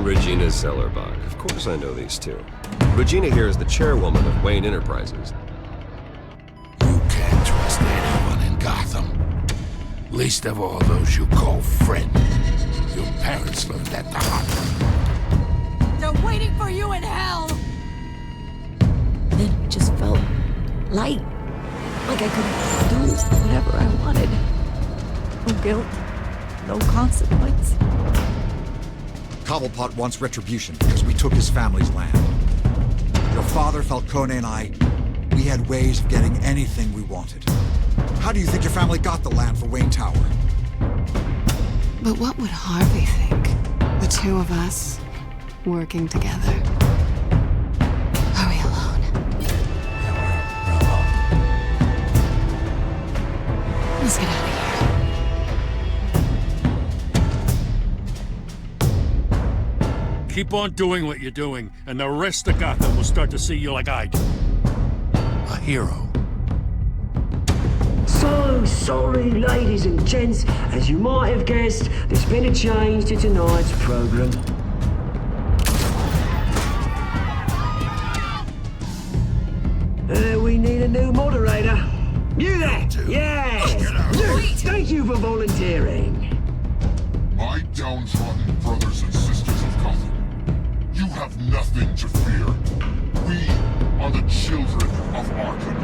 and Regina Zellerbach. Of course I know these two. Regina here is the chairwoman of Wayne Enterprises. You can't trust anyone in Gotham. Least of all those you call friends. Your parents learned that the hard way. They're waiting for you in hell! It just felt light. Like I could do whatever I wanted. No guilt, no consequence. Cobblepot wants retribution because we took his family's land. Your father, Falcone, and I, we had ways of getting anything we wanted. How do you think your family got the land for Wayne Tower? But what would Harvey think? The two of us, working together. Are we alone? Let's get out of here. Keep on doing what you're doing, and the rest of Gotham will start to see you like I do. A hero. So sorry, ladies and gents. As you might have guessed, there's been a change to tonight's program. We need a new moderator. You there? Yeah! Thank you for volunteering. My downtrodden brothers and sisters of Gotham, you have nothing to fear. We are the children of Arkham.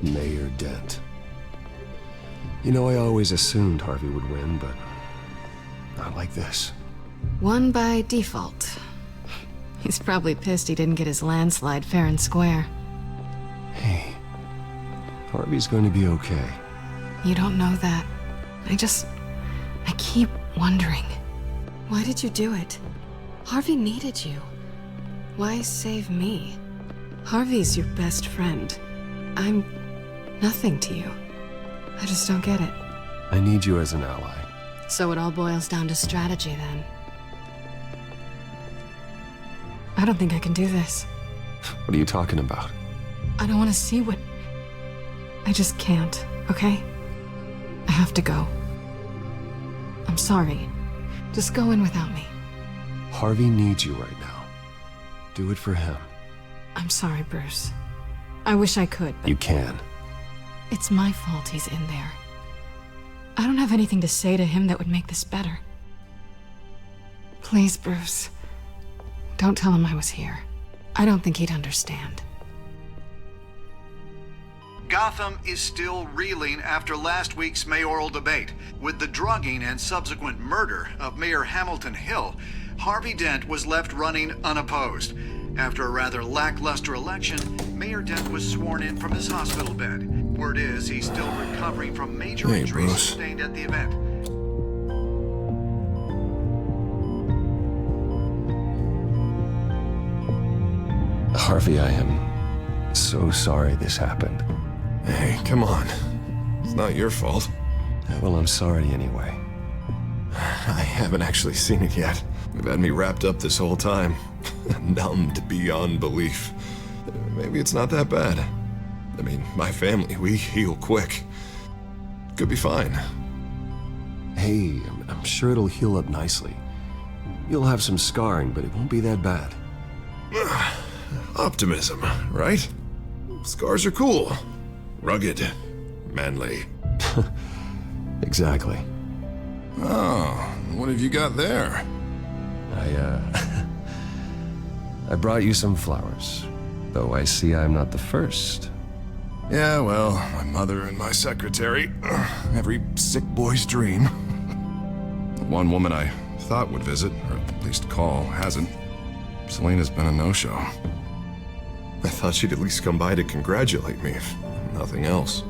Mayor Dent. You know, I always assumed Harvey would win, but not like this. Won by default. He's probably pissed he didn't get his landslide fair and square. Hey, Harvey's going to be okay. You don't know that. I keep wondering. Why did you do it? Harvey needed you. Why save me? Harvey's your best friend. I'm nothing to you. I just don't get it. I need you as an ally. So it all boils down to strategy, then. I don't think I can do this. What are you talking about? I don't want to see what... I just can't, okay? I have to go. I'm sorry. Just go in without me. Harvey needs you right now. Do it for him. I'm sorry, Bruce. I wish I could, but... You can. It's my fault he's in there. I don't have anything to say to him that would make this better. Please, Bruce. Don't tell him I was here. I don't think he'd understand. Gotham is still reeling after last week's mayoral debate. With the drugging and subsequent murder of Mayor Hamilton Hill, Harvey Dent was left running unopposed. After a rather lackluster election, Mayor Dent was sworn in from his hospital bed. Word is he's still recovering from major injuries sustained at the event. Harvey, I am so sorry this happened. Hey, come on. It's not your fault. Well, I'm sorry anyway. I haven't actually seen it yet. You've had me wrapped up this whole time. Numbed beyond belief. Maybe it's not that bad. I mean, my family, we heal quick. Could be fine. Hey, I'm sure it'll heal up nicely. You'll have some scarring, but it won't be that bad. Optimism, right? Scars are cool. Rugged. Manly. Exactly. Oh, what have you got there? I brought you some flowers. Though I see I'm not the first. Yeah, well, my mother and my secretary. Every sick boy's dream. The one woman I thought would visit, or at least call, hasn't. Selena's been a no-show. I thought she'd at least come by to congratulate me, if nothing else.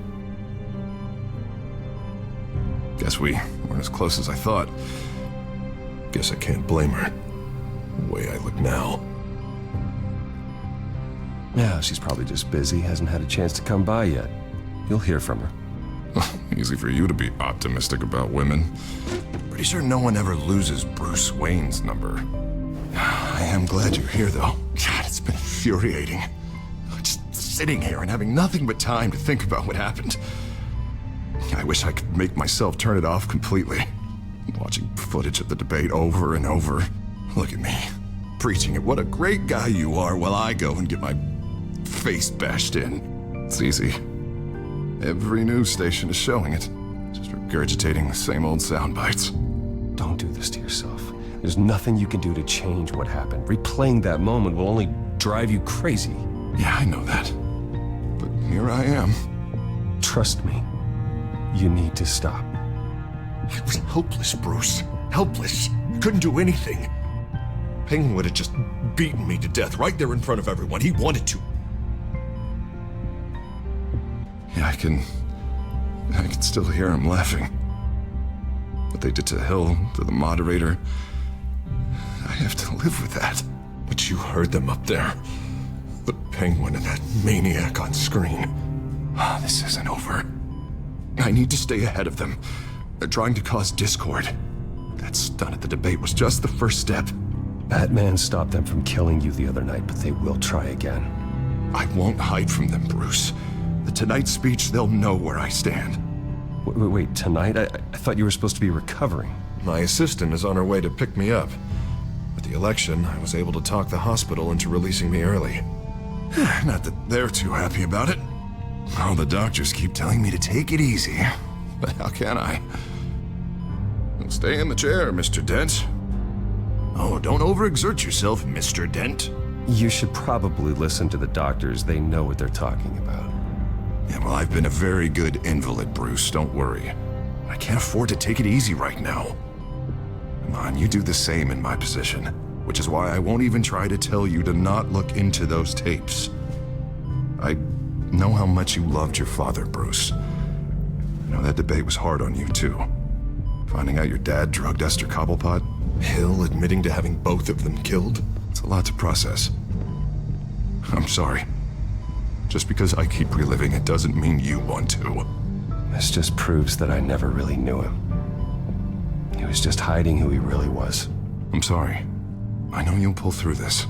Guess we weren't as close as I thought. Guess I can't blame her. The way I look now. Yeah, she's probably just busy, hasn't had a chance to come by yet. You'll hear from her. Easy for you to be optimistic about women. Pretty sure no one ever loses Bruce Wayne's number. I am glad you're here, though. God, it's been infuriating. Just sitting here and having nothing but time to think about what happened. I wish I could make myself turn it off completely. Watching footage of the debate over and over. Look at me, preaching at what a great guy you are while I go and get my face bashed in. It's easy. Every news station is showing it. Just regurgitating the same old sound bites. Don't do this to yourself. There's nothing you can do to change what happened. Replaying that moment will only drive you crazy. Yeah, I know that. But here I am. Trust me. You need to stop. I was helpless, Bruce. Helpless. Couldn't do anything. Penguin would have just beaten me to death right there in front of everyone. He wanted to. Yeah, I can still hear him laughing. What they did to Hill, to the moderator, I have to live with that. But you heard them up there. The Penguin and that maniac on screen. This isn't over. I need to stay ahead of them. They're trying to cause discord. That stunt at the debate was just the first step. Batman stopped them from killing you the other night, but they will try again. I won't hide from them, Bruce. The Tonight speech, they'll know where I stand. Wait, tonight? I thought you were supposed to be recovering. My assistant is on her way to pick me up. With the election, I was able to talk the hospital into releasing me early. Not that they're too happy about it. All the doctors keep telling me to take it easy. But how can I? Stay in the chair, Mr. Dent. Oh, don't overexert yourself, Mr. Dent. You should probably listen to the doctors. They know what they're talking about. Yeah, well, I've been a very good invalid, Bruce. Don't worry. I can't afford to take it easy right now. Come on, you do the same in my position. Which is why I won't even try to tell you to not look into those tapes. I know how much you loved your father, Bruce. I know that debate was hard on you, too. Finding out your dad drugged Esther Cobblepot, Hill admitting to having both of them killed. It's a lot to process. I'm sorry. Just because I keep reliving it doesn't mean you want to. This just proves that I never really knew him. He was just hiding who he really was. I'm sorry. I know you'll pull through this.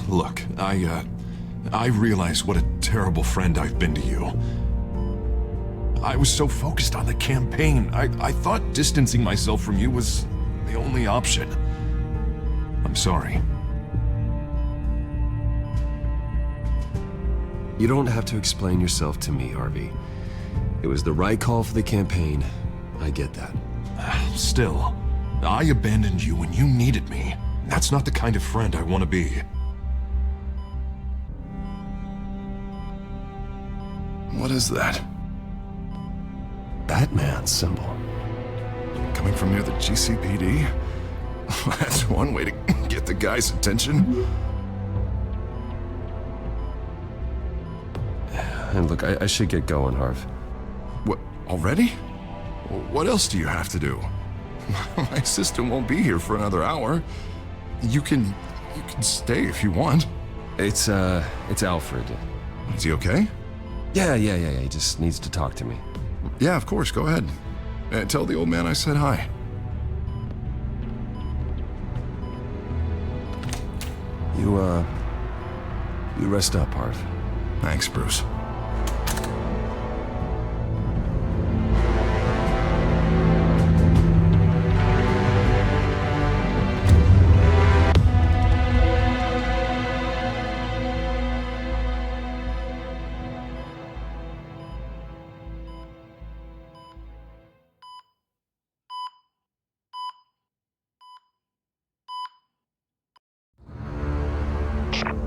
Look, I realize what a terrible friend I've been to you. I was so focused on the campaign, I thought distancing myself from you was the only option. I'm sorry. You don't have to explain yourself to me, Harvey. It was the right call for the campaign. I get that. Still, I abandoned you when you needed me. That's not the kind of friend I want to be. What is that? Batman symbol. Coming from near the GCPD? That's one way to get the guy's attention. And look, I should get going, Harv. What, already? What else do you have to do? My assistant won't be here for another hour. You can stay if you want. It's Alfred. Is he okay? Yeah, he just needs to talk to me. Yeah, of course, go ahead. Tell the old man I said hi. You rest up, Harv. Thanks, Bruce.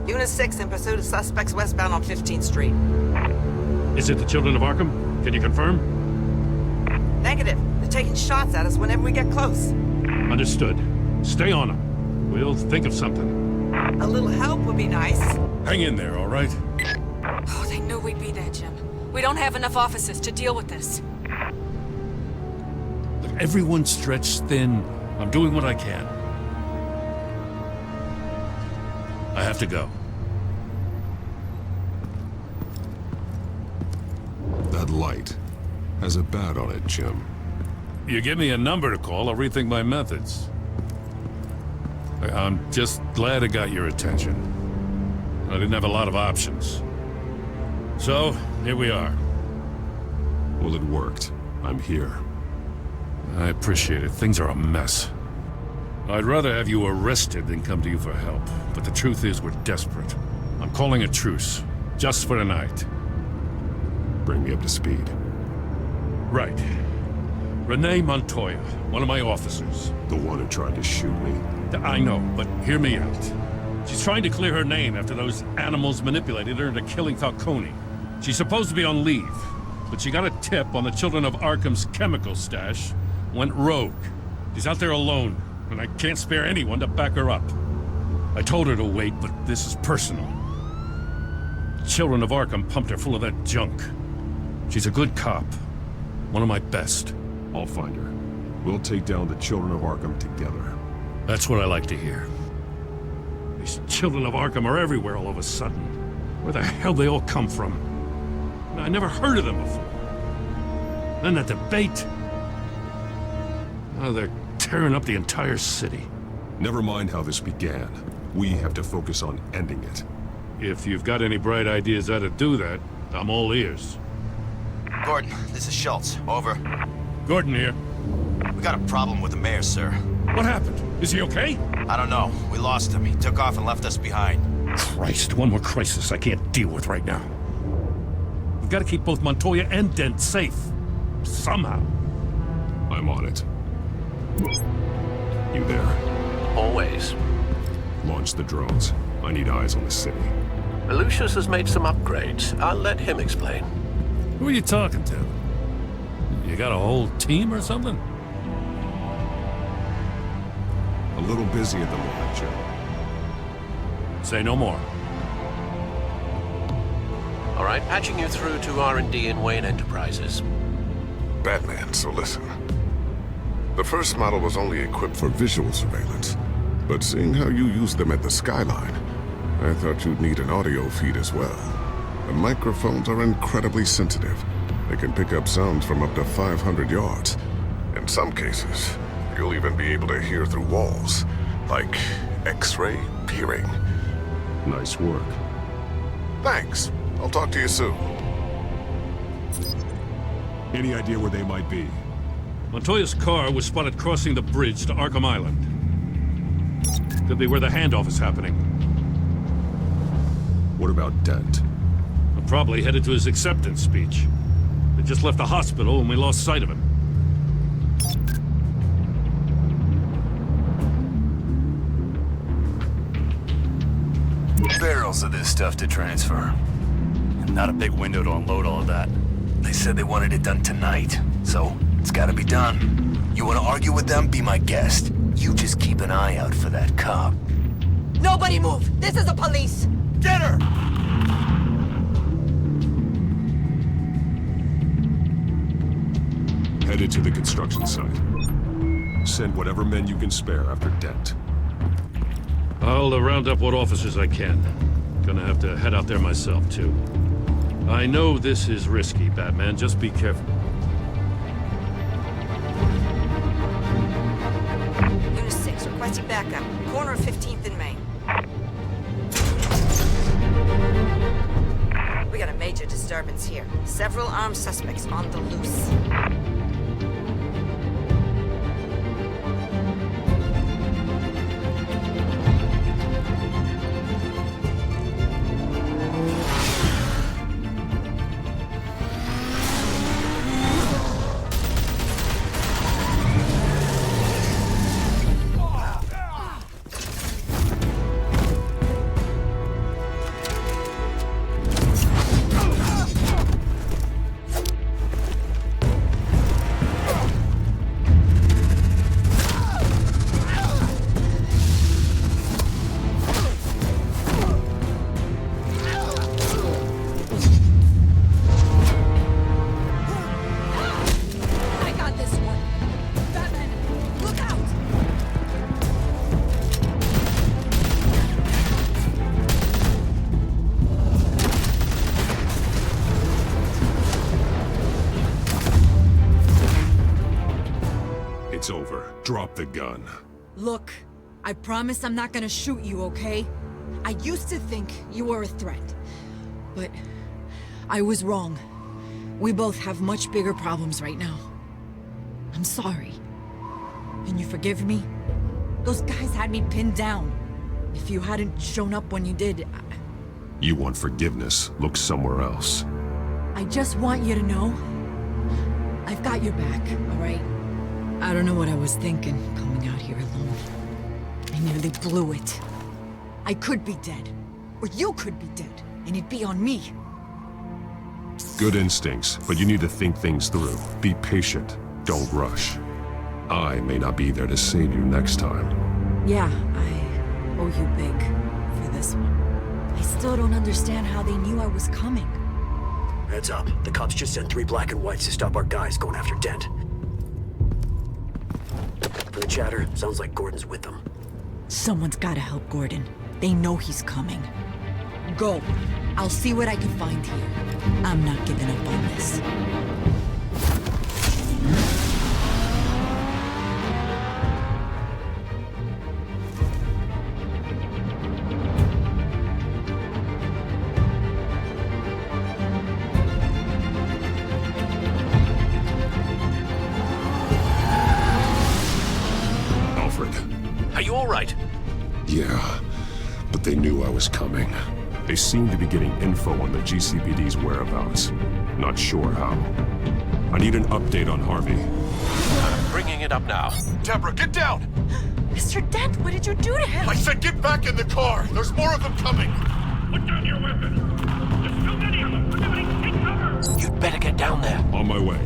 Unit 6 in pursuit of suspects westbound on 15th Street. Is it the Children of Arkham? Can you confirm? Negative. They're taking shots at us whenever we get close. Understood. Stay on them. We'll think of something. A little help would be nice. Hang in there, all right? Oh, they knew we'd be there, Jim. We don't have enough officers to deal with this. Everyone's stretched thin. I'm doing what I can. I have to go. That light has a bat on it, Jim. You give me a number to call, I'll rethink my methods. I'm just glad it got your attention. I didn't have a lot of options. So, here we are. Well, it worked. I'm here. I appreciate it. Things are a mess. I'd rather have you arrested than come to you for help. But the truth is, we're desperate. I'm calling a truce. Just for tonight. Bring me up to speed. Right. Renee Montoya, one of my officers. The one who tried to shoot me? I know, but hear me out. She's trying to clear her name after those animals manipulated her into killing Falcone. She's supposed to be on leave, but she got a tip on the Children of Arkham's chemical stash, went rogue. She's out there alone, and I can't spare anyone to back her up. I told her to wait, but this is personal. Children of Arkham pumped her full of that junk. She's a good cop. One of my best. I'll find her. We'll take down the Children of Arkham together. That's what I like to hear. These Children of Arkham are everywhere all of a sudden. Where the hell they all come from? I never heard of them before. Then that debate. Oh, they're tearing up the entire city. Never mind how this began. We have to focus on ending it. If you've got any bright ideas how to do that, I'm all ears. Gordon, this is Schultz. Over. Gordon here. We got a problem with the mayor, sir. What happened? Is he okay? I don't know. We lost him. He took off and left us behind. Christ, one more crisis I can't deal with right now. We've got to keep both Montoya and Dent safe. Somehow. I'm on it. You there? Always. Launch the drones. I need eyes on the city. Lucius has made some upgrades. I'll let him explain. Who are you talking to? You got a whole team or something? A little busy at the moment, Jim. Say no more. All right, patching you through to R&D in Wayne Enterprises. Batman, so listen. The first model was only equipped for visual surveillance, but seeing how you use them at the Skyline, I thought you'd need an audio feed as well. The microphones are incredibly sensitive. They can pick up sounds from up to 500 yards. In some cases, you'll even be able to hear through walls, like X-ray peering. Nice work. Thanks. I'll talk to you soon. Any idea where they might be? Montoya's car was spotted crossing the bridge to Arkham Island. Could be where the handoff is happening. What about Dent? I'm probably headed to his acceptance speech. They just left the hospital and we lost sight of him. Barrels of this stuff to transfer. Not a big window to unload all of that. They said they wanted it done tonight, so it's gotta be done. You wanna argue with them? Be my guest. You just keep an eye out for that cop. Nobody move! This is the police! Get her! Headed to the construction site. Send whatever men you can spare after Dent. I'll round up what officers I can. Gonna have to head out there myself, too. I know this is risky, Batman. Just be careful. Unit 6, requesting backup. Corner of 15th and Main. We got a major disturbance here. Several armed suspects on the loose. the gun. Look, I promise I'm not gonna shoot you, okay? I used to think you were a threat, but I was wrong. We both have much bigger problems right now. I'm sorry. Can you forgive me? Those guys had me pinned down. If you hadn't shown up when you did, You want forgiveness? Look somewhere else. I just want you to know, I've got your back, alright? I don't know what I was thinking, coming out here alone. I nearly blew it. I could be dead. Or you could be dead, and it'd be on me. Good instincts, but you need to think things through. Be patient. Don't rush. I may not be there to save you next time. Yeah, I owe you big for this one. I still don't understand how they knew I was coming. Heads up. The cops just sent 3 black and whites to stop our guys going after Dent. From the chatter, sounds like Gordon's with them. Someone's gotta help Gordon. They know he's coming. Go. I'll see what I can find here. I'm not giving up on this. Are you all right? Yeah, but they knew I was coming. They seem to be getting info on the GCPD's whereabouts. Not sure how. I need an update on Harvey. I'm bringing it up now. Deborah, get down! Mr. Dent, what did you do to him? I said get back in the car! There's more of them coming! Put down your weapon! There's too many of them! Everybody take cover! You'd better get down there. On my way.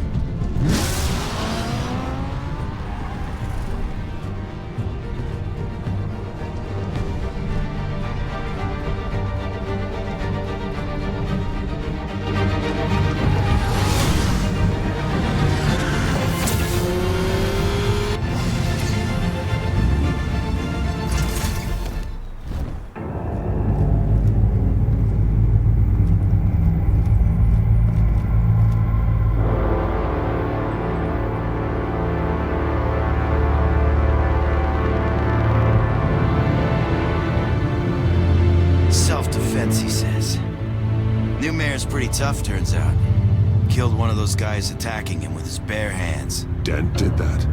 Self-defense, he says. New mayor's pretty tough, turns out. Killed one of those guys attacking him with his bare hands. Dent did that?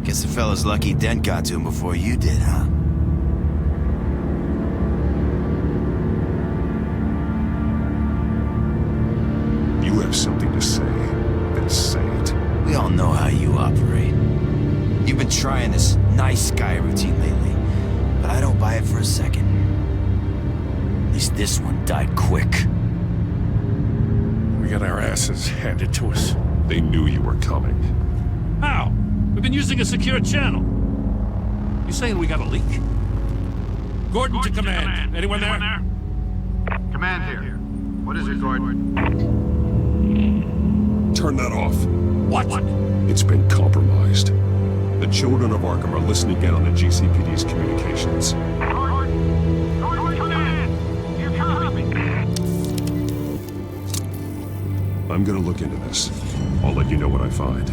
Guess the fella's lucky Dent got to him before you did, huh? You have something to say, then say it. We all know how you operate. You've been trying this nice guy routine lately, but I don't buy it for a second. At least this one died quick. We got our asses handed to us. They knew you were coming. How? We've been using a secure channel. You saying we got a leak? Gordon to command. Anyone there? Command here. What is it, Gordon? Turn that off. What? It's been compromised. The children of Arkham are listening in on the GCPD's communications. I'm gonna look into this. I'll let you know what I find.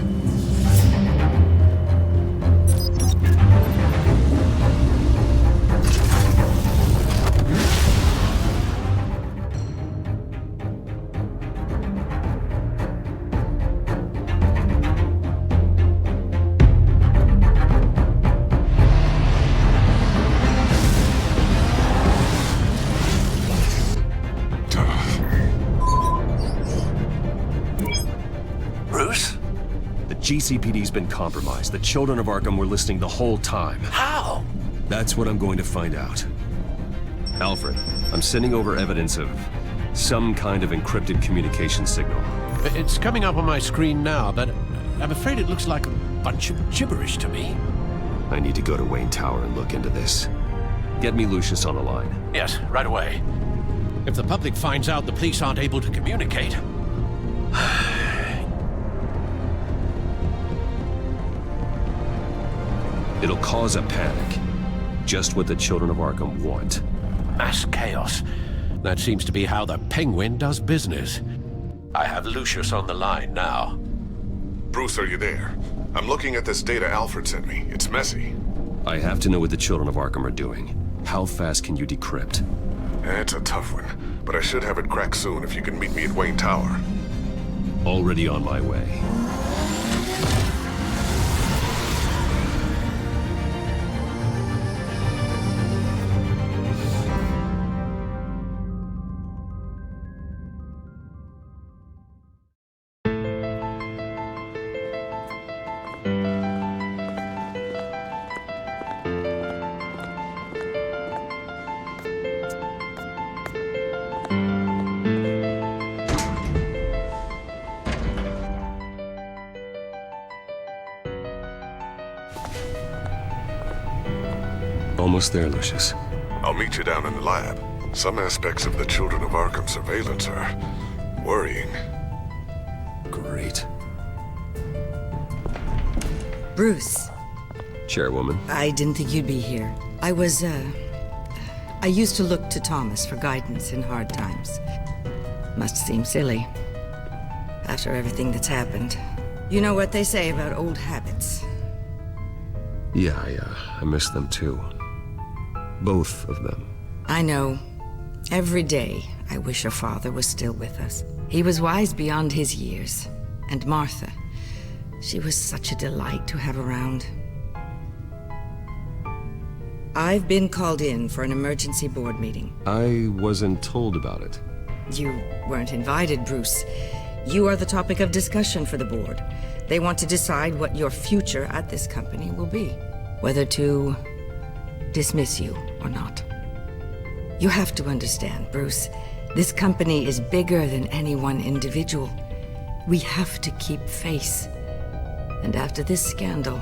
GCPD's been compromised. The children of Arkham were listening the whole time. How? That's what I'm going to find out. Alfred, I'm sending over evidence of some kind of encrypted communication signal. It's coming up on my screen now, but I'm afraid it looks like a bunch of gibberish to me. I need to go to Wayne Tower and look into this. Get me Lucius on the line. Yes, right away. If the public finds out the police aren't able to communicate... It'll cause a panic. Just what the children of Arkham want. Mass chaos. That seems to be how the Penguin does business. I have Lucius on the line now. Bruce, are you there? I'm looking at this data Alfred sent me. It's messy. I have to know what the children of Arkham are doing. How fast can you decrypt? It's a tough one, but I should have it cracked soon if you can meet me at Wayne Tower. Already on my way. Almost there, Lucius. I'll meet you down in the lab. Some aspects of the Children of Arkham surveillance are worrying. Great. Bruce. Chairwoman. I didn't think you'd be here. I used to look to Thomas for guidance in hard times. Must seem silly. After everything that's happened. You know what they say about old habits. Yeah, I miss them too. Both of them. I know. Every day, I wish your father was still with us. He was wise beyond his years. And Martha, she was such a delight to have around. I've been called in for an emergency board meeting. I wasn't told about it. You weren't invited, Bruce. You are the topic of discussion for the board. They want to decide what your future at this company will be. Whether to dismiss you or not. You have to understand, Bruce. This company is bigger than any one individual. We have to keep face. And after this scandal...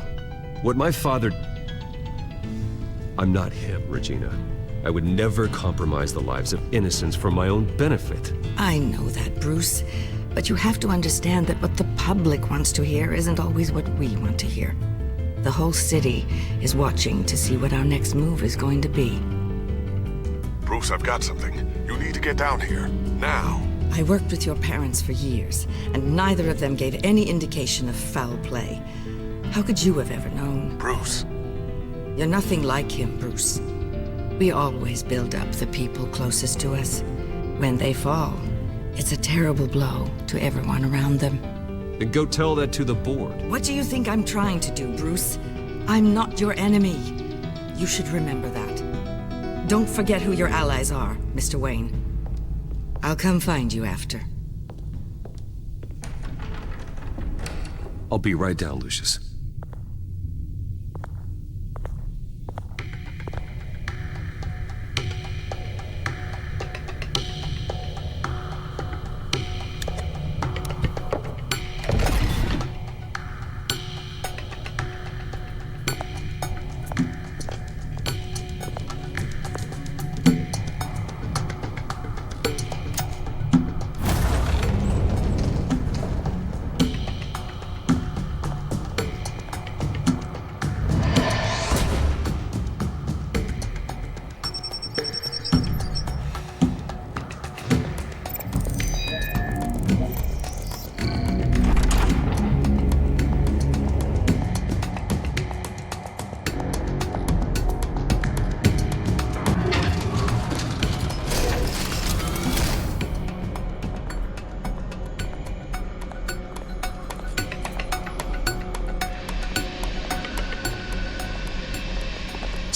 What my father... I'm not him, Regina. I would never compromise the lives of innocents for my own benefit. I know that, Bruce. But you have to understand that what the public wants to hear isn't always what we want to hear. The whole city is watching to see what our next move is going to be. Bruce, I've got something. You need to get down here. Now. I worked with your parents for years, and neither of them gave any indication of foul play. How could you have ever known? Bruce. You're nothing like him, Bruce. We always build up the people closest to us. When they fall, it's a terrible blow to everyone around them. Then go tell that to the board. What do you think I'm trying to do, Bruce? I'm not your enemy. You should remember that. Don't forget who your allies are, Mr. Wayne. I'll come find you after. I'll be right down, Lucius.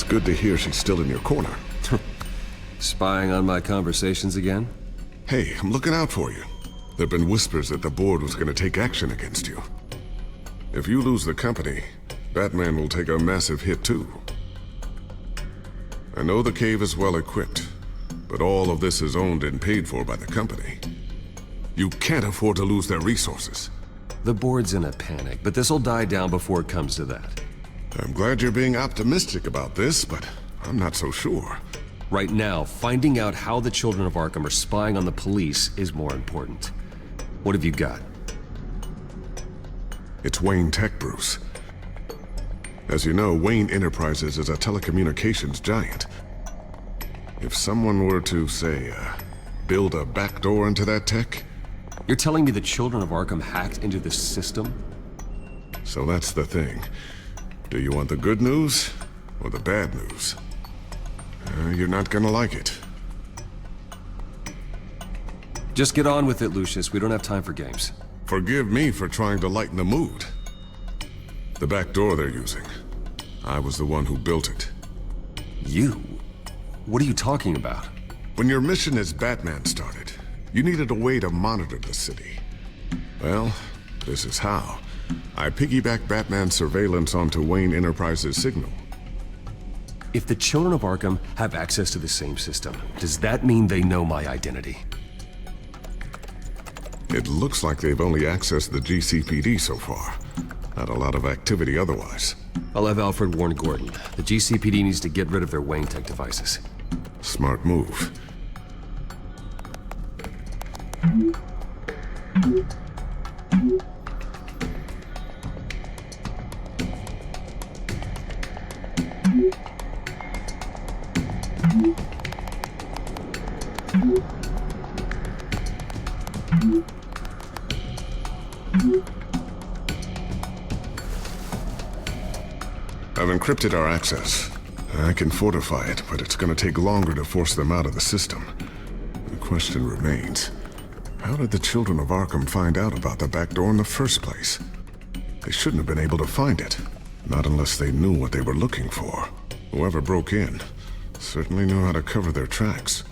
Good to hear she's still in your corner. Spying on my conversations again? Hey, I'm looking out for you. There've been whispers that the board was gonna take action against you. If you lose the company, Batman will take a massive hit too. I know the cave is well equipped, but all of this is owned and paid for by the company. You can't afford to lose their resources. The board's in a panic, but this'll die down before it comes to that. I'm glad you're being optimistic about this, but I'm not so sure. Right now, finding out how the Children of Arkham are spying on the police is more important. What have you got? It's Wayne Tech, Bruce. As you know, Wayne Enterprises is a telecommunications giant. If someone were to, say, build a backdoor into that tech... You're telling me the Children of Arkham hacked into this system? So that's the thing. Do you want the good news or the bad news? You're not gonna like it. Just get on with it, Lucius. We don't have time for games. Forgive me for trying to lighten the mood. The back door they're using. I was the one who built it. You? What are you talking about? When your mission as Batman started, you needed a way to monitor the city. Well, this is how. I piggybacked Batman's surveillance onto Wayne Enterprises' signal. If the Children of Arkham have access to the same system, does that mean they know my identity? It looks like they've only accessed the GCPD so far. Not a lot of activity otherwise. I'll have Alfred warn Gordon. The GCPD needs to get rid of their Wayne Tech devices. Smart move. I've encrypted our access. I can fortify it, but it's gonna take longer to force them out of the system. The question remains, how did the Children of Arkham find out about the back door in the first place? They shouldn't have been able to find it. Not unless they knew what they were looking for. Whoever broke in certainly knew how to cover their tracks.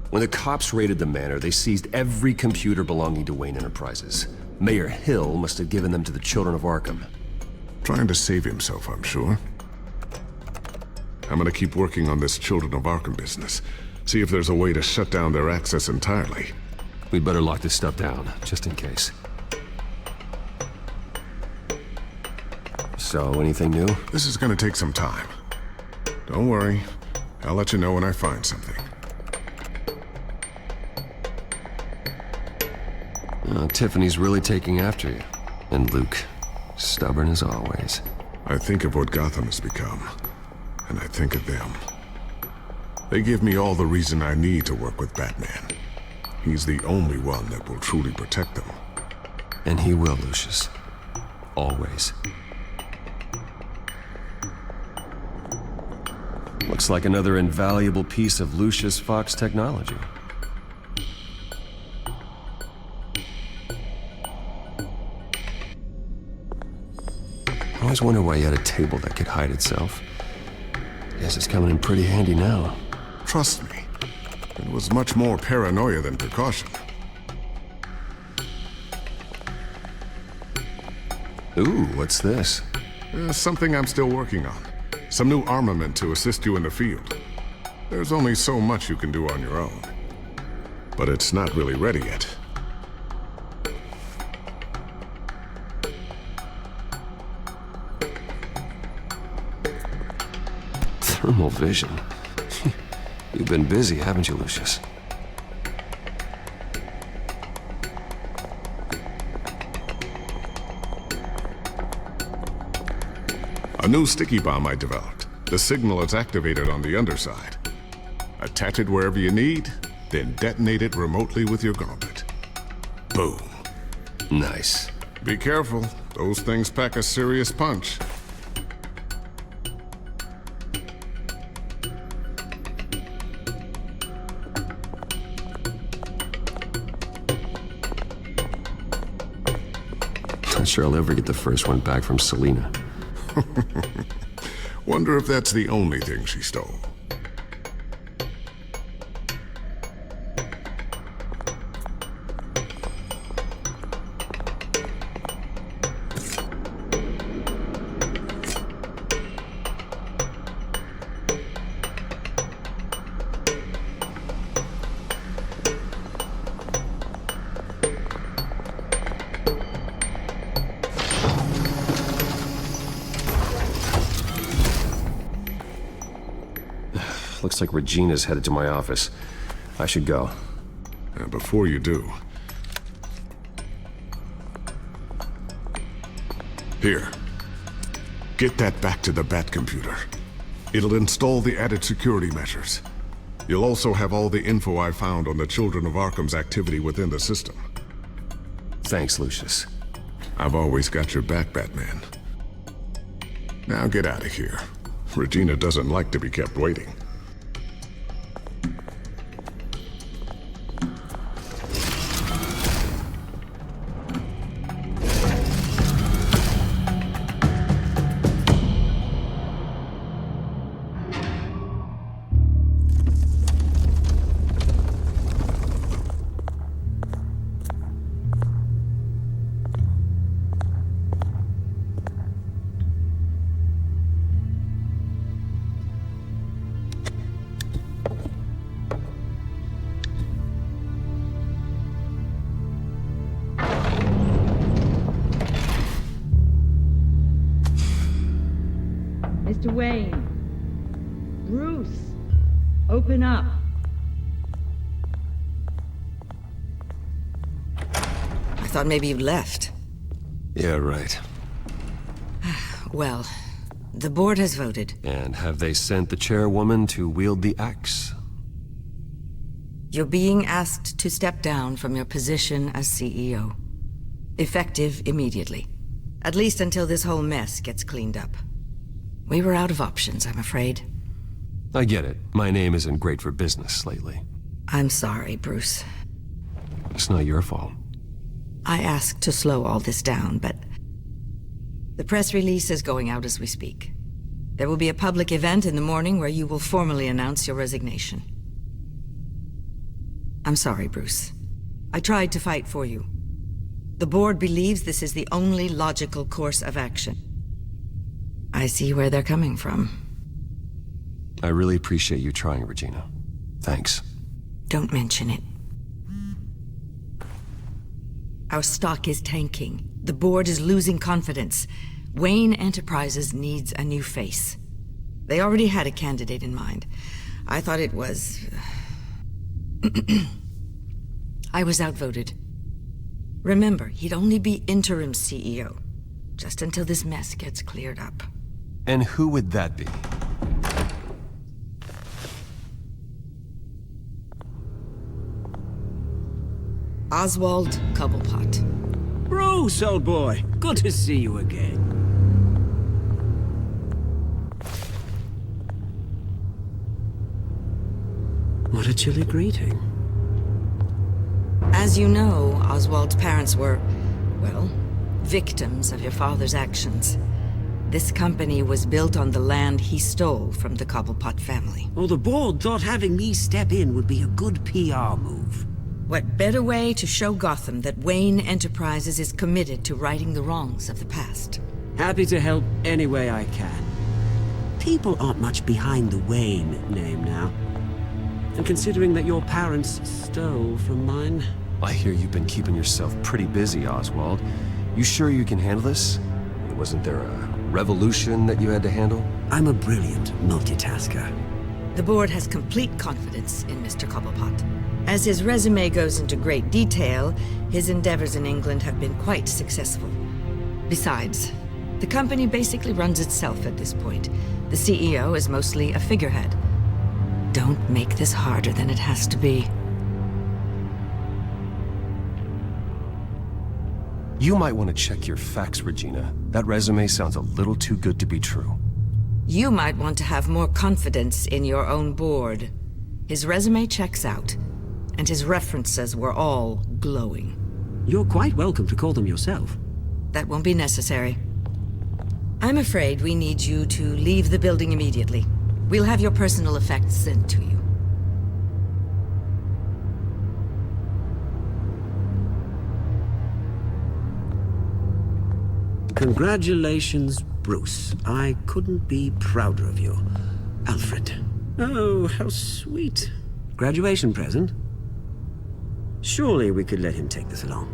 When the cops raided the manor, they seized every computer belonging to Wayne Enterprises. Mayor Hill must have given them to the Children of Arkham. Trying to save himself, I'm sure. I'm gonna keep working on this Children of Arkham business. See if there's a way to shut down their access entirely. We'd better lock this stuff down, just in case. So, anything new? This is gonna take some time. Don't worry. I'll let you know when I find something. Tiffany's really taking after you. And Luke, stubborn as always. I think of what Gotham has become, and I think of them. They give me all the reason I need to work with Batman. He's the only one that will truly protect them. And he will, Lucius. Always. Looks like another invaluable piece of Lucius Fox technology. I always wonder why you had a table that could hide itself. Guess it's coming in pretty handy now. Trust me, it was much more paranoia than precaution. Ooh, what's this? Something I'm still working on. Some new armament to assist you in the field. There's only so much you can do on your own. But it's not really ready yet. Thermal vision. You've been busy, haven't you, Lucius? A new sticky bomb I developed. The signal is activated on the underside. Attach it wherever you need, then detonate it remotely with your gauntlet. Boom. Nice. Be careful. Those things pack a serious punch. Not sure I'll ever get the first one back from Selina. Wonder if that's the only thing she stole. Looks like Regina's headed to my office. I should go. Before you do... Here. Get that back to the Bat computer. It'll install the added security measures. You'll also have all the info I found on the Children of Arkham's activity within the system. Thanks, Lucius. I've always got your back, Batman. Now get out of here. Regina doesn't like to be kept waiting. Mr. Wayne. Bruce. Open up. I thought maybe you'd left. Yeah, right. Well, the board has voted. And have they sent the chairwoman to wield the axe? You're being asked to step down from your position as CEO. Effective immediately. At least until this whole mess gets cleaned up. We were out of options, I'm afraid. I get it. My name isn't great for business lately. I'm sorry, Bruce. It's not your fault. I asked to slow all this down, but the press release is going out as we speak. There will be a public event in the morning where you will formally announce your resignation. I'm sorry, Bruce. I tried to fight for you. The board believes this is the only logical course of action. I see where they're coming from. I really appreciate you trying, Regina. Thanks. Don't mention it. Our stock is tanking. The board is losing confidence. Wayne Enterprises needs a new face. They already had a candidate in mind. I thought it was... I was outvoted. Remember, he'd only be interim CEO, just until this mess gets cleared up. And who would that be? Oswald Cobblepot. Bruce, old boy. Good to see you again. What a chilly greeting. As you know, Oswald's parents were, well, victims of your father's actions. This company was built on the land he stole from the Cobblepot family. Well, the board thought having me step in would be a good PR move. What better way to show Gotham that Wayne Enterprises is committed to righting the wrongs of the past? Happy to help any way I can. People aren't much behind the Wayne name now. And considering that your parents stole from mine... I hear you've been keeping yourself pretty busy, Oswald. You sure you can handle this? Wasn't there a revolution that you had to handle? I'm a brilliant multitasker. The board has complete confidence in Mr. Cobblepot. As his resume goes into great detail, his endeavors in England have been quite successful. Besides, the company basically runs itself at this point. The CEO is mostly a figurehead. Don't make this harder than it has to be. You might want to check your facts, Regina. That resume sounds a little too good to be true. You might want to have more confidence in your own board. His resume checks out, and his references were all glowing. You're quite welcome to call them yourself. That won't be necessary. I'm afraid we need you to leave the building immediately. We'll have your personal effects sent to you. Congratulations, Bruce. I couldn't be prouder of you. Alfred. Oh, how sweet. Graduation present? Surely we could let him take this along.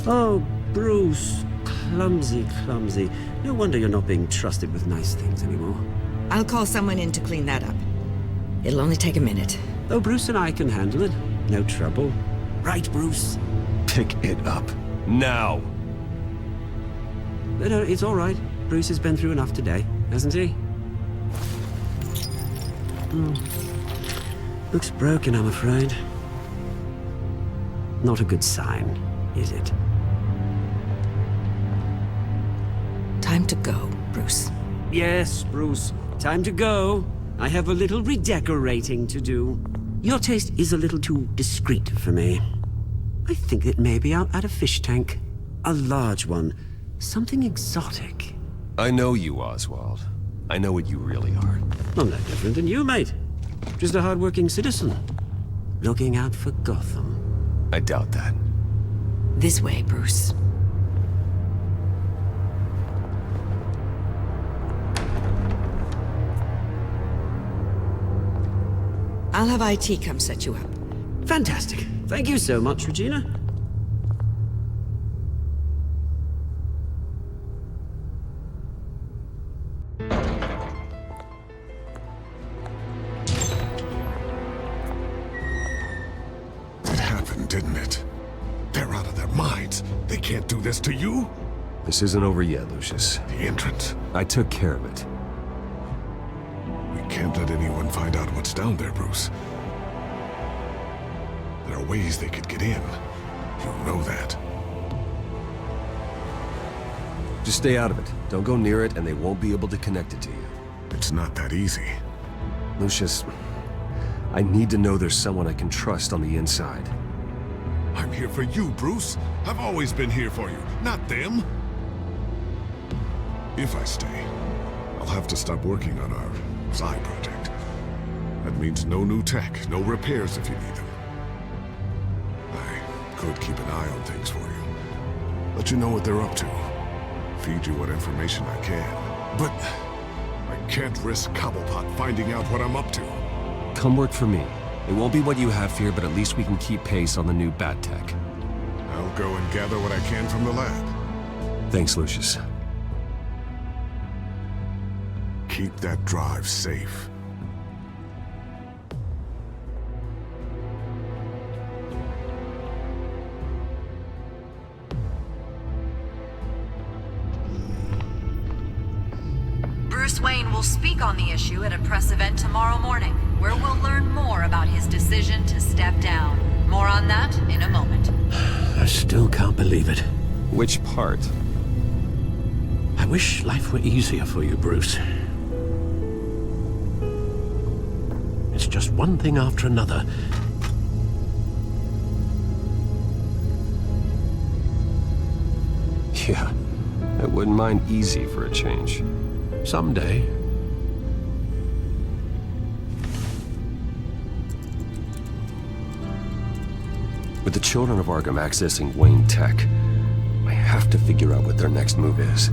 Oh, Bruce. Clumsy, clumsy. No wonder you're not being trusted with nice things anymore. I'll call someone in to clean that up. It'll only take a minute. Oh, Bruce and I can handle it. No trouble. Right, Bruce? Pick it up. Now! No, it's all right. Bruce has been through enough today, hasn't he? Looks broken, I'm afraid. Not a good sign, is it? time to go, Bruce. Yes, Bruce. Time to go. I have a little redecorating to do. Your taste is a little too discreet for me. I think that maybe I'll add a fish tank. A large one. Something exotic. I know you, Oswald. I know what you really are. I'm no different than you, mate. Just a hard-working citizen. Looking out for Gotham. I doubt that. This way, Bruce. I'll have IT come set you up. Fantastic. Thank you so much, Regina. It happened, didn't it? They're out of their minds. They can't do this to you? This isn't over yet, Lucius. The entrance. I took care of it. We can't let anyone find out what's down there, Bruce. There are ways they could get in. You know that. Just stay out of it. Don't go near it, and they won't be able to connect it to you. It's not that easy. Lucius, I need to know there's someone I can trust on the inside. I'm here for you, Bruce. I've always been here for you, not them. If I stay, I'll have to stop working on our side project. That means no new tech, no repairs if you need them. I could keep an eye on things for you. Let you know what they're up to. Feed you what information I can. But I can't risk Cobblepot finding out what I'm up to. Come work for me. It won't be what you have here, but at least we can keep pace on the new bat tech. I'll go and gather what I can from the lab. Thanks, Lucius. Keep that drive safe. Bruce Wayne will speak on the issue at a press event tomorrow morning, where we'll learn more about his decision to step down. More on that in a moment. I still can't believe it. Which part? I wish life were easier for you, Bruce. It's just one thing after another. Yeah, I wouldn't mind easy for a change. Someday. With the children of Arkham accessing Wayne Tech, I have to figure out what their next move is.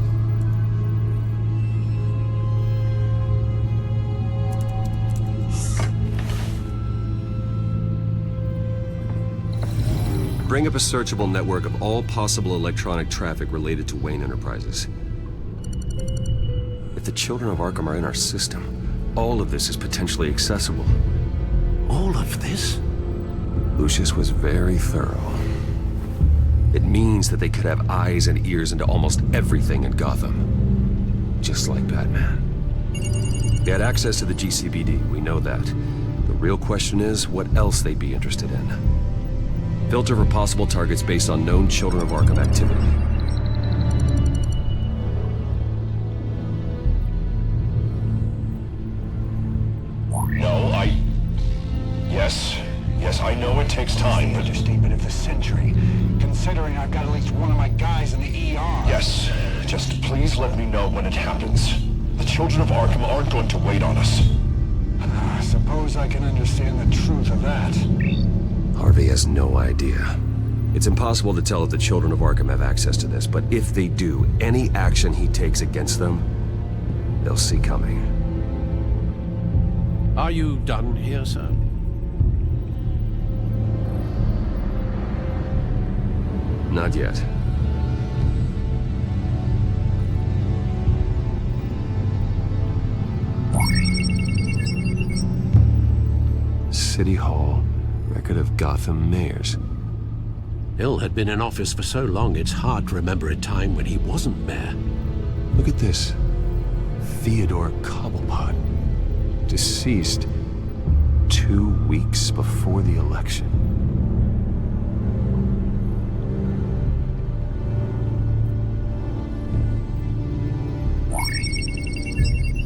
Bring up a searchable network of all possible electronic traffic related to Wayne Enterprises. If the children of Arkham are in our system, all of this is potentially accessible. All of this? Lucius was very thorough. It means that they could have eyes and ears into almost everything in Gotham. Just like Batman. They had access to the GCPD, we know that. The real question is, what else they'd be interested in. Filter for possible targets based on known Children of Arkham activity. No, Yes, I know it takes time. Understatement of the century, considering I've got at least one of my guys in the ER. Yes, just please let me know when it happens. The Children of Arkham aren't going to wait on us. I suppose I can understand the truth of that. Harvey has no idea. It's impossible to tell if the Children of Arkham have access to this, but if they do, any action he takes against them, they'll see coming. Are you done here, sir? Not yet. City Hall. Record of Gotham mayors. Hill had been in office for so long, it's hard to remember a time when he wasn't mayor. Look at this. Theodore Cobblepot. Deceased 2 weeks before the election.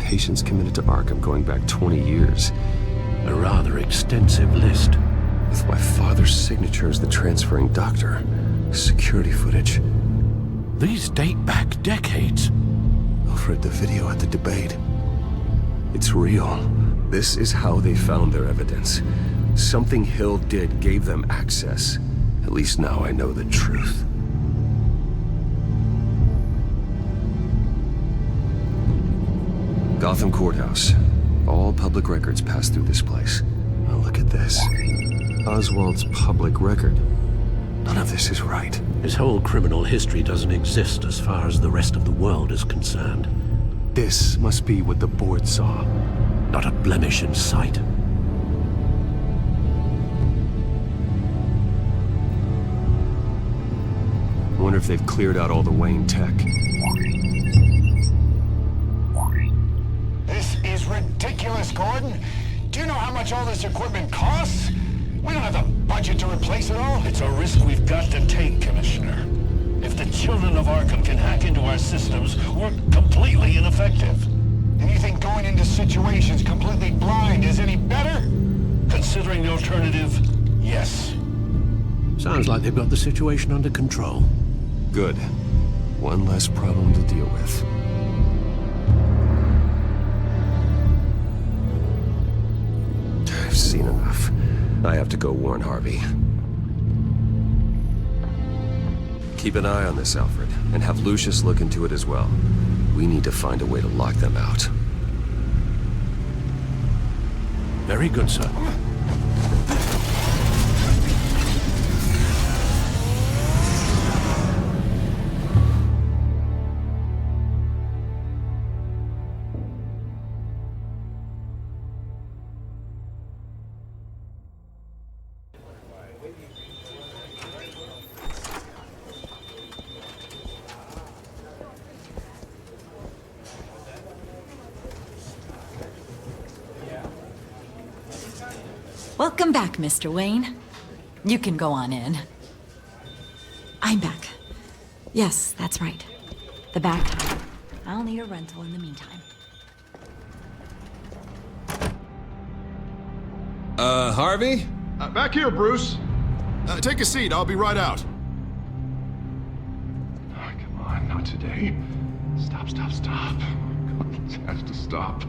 patients committed to Arkham going back 20 years. A rather extensive list. With my father's signature as the transferring doctor. Security footage. These date back decades. Alfred, the video at the debate. It's real. This is how they found their evidence. Something Hill did gave them access. At least now I know the truth. Gotham Courthouse. All public records pass through this place. Oh, look at this. Oswald's public record. None of this is right. His whole criminal history doesn't exist as far as the rest of the world is concerned. This must be what the board saw. Not a blemish in sight. I wonder if they've cleared out all the Wayne tech. This is ridiculous, Gordon. Do you know how much all this equipment costs? We don't have the budget to replace it all. It's a risk we've got to take, Commissioner. If the children of Arkham can hack into our systems, we're completely ineffective. And you think going into situations completely blind is any better? Considering the alternative, yes. Sounds like they've got the situation under control. Good. One less problem to deal with. I've seen enough. I have to go warn Harvey. Keep an eye on this, Alfred, and have Lucius look into it as well. We need to find a way to lock them out. Very good, sir. Welcome back, Mr. Wayne. You can go on in. I'm back. Yes, that's right. The back. I'll need a rental in the meantime. Harvey? Back here, Bruce. Take a seat. I'll be right out. Oh, come on, not today. Stop. God, this has to stop.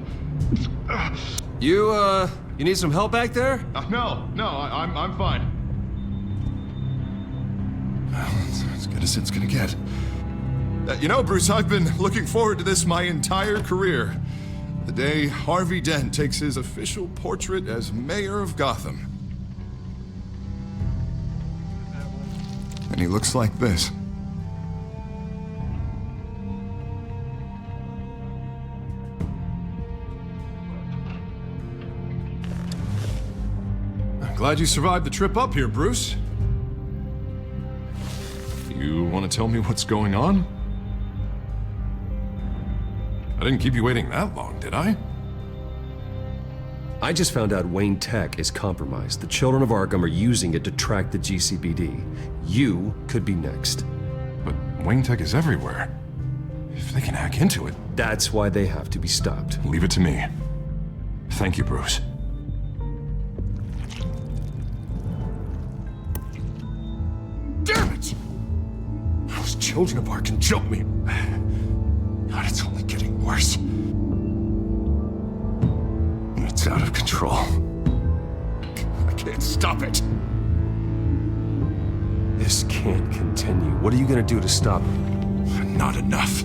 You need some help back there? No, I'm fine. Well, it's as good as it's gonna get. You know, Bruce, I've been looking forward to this my entire career. The day Harvey Dent takes his official portrait as mayor of Gotham. And he looks like this. Glad you survived the trip up here, Bruce. You want to tell me what's going on? I didn't keep you waiting that long, did I? I just found out Wayne Tech is compromised. The children of Arkham are using it to track the GCPD. You could be next. But Wayne Tech is everywhere. If they can hack into it... That's why they have to be stopped. Leave it to me. Thank you, Bruce. Damn it! Those children of Arkham jumped me. God, it's only getting worse. It's out of control. I can't stop it. This can't continue. What are you gonna do to stop it? Not enough.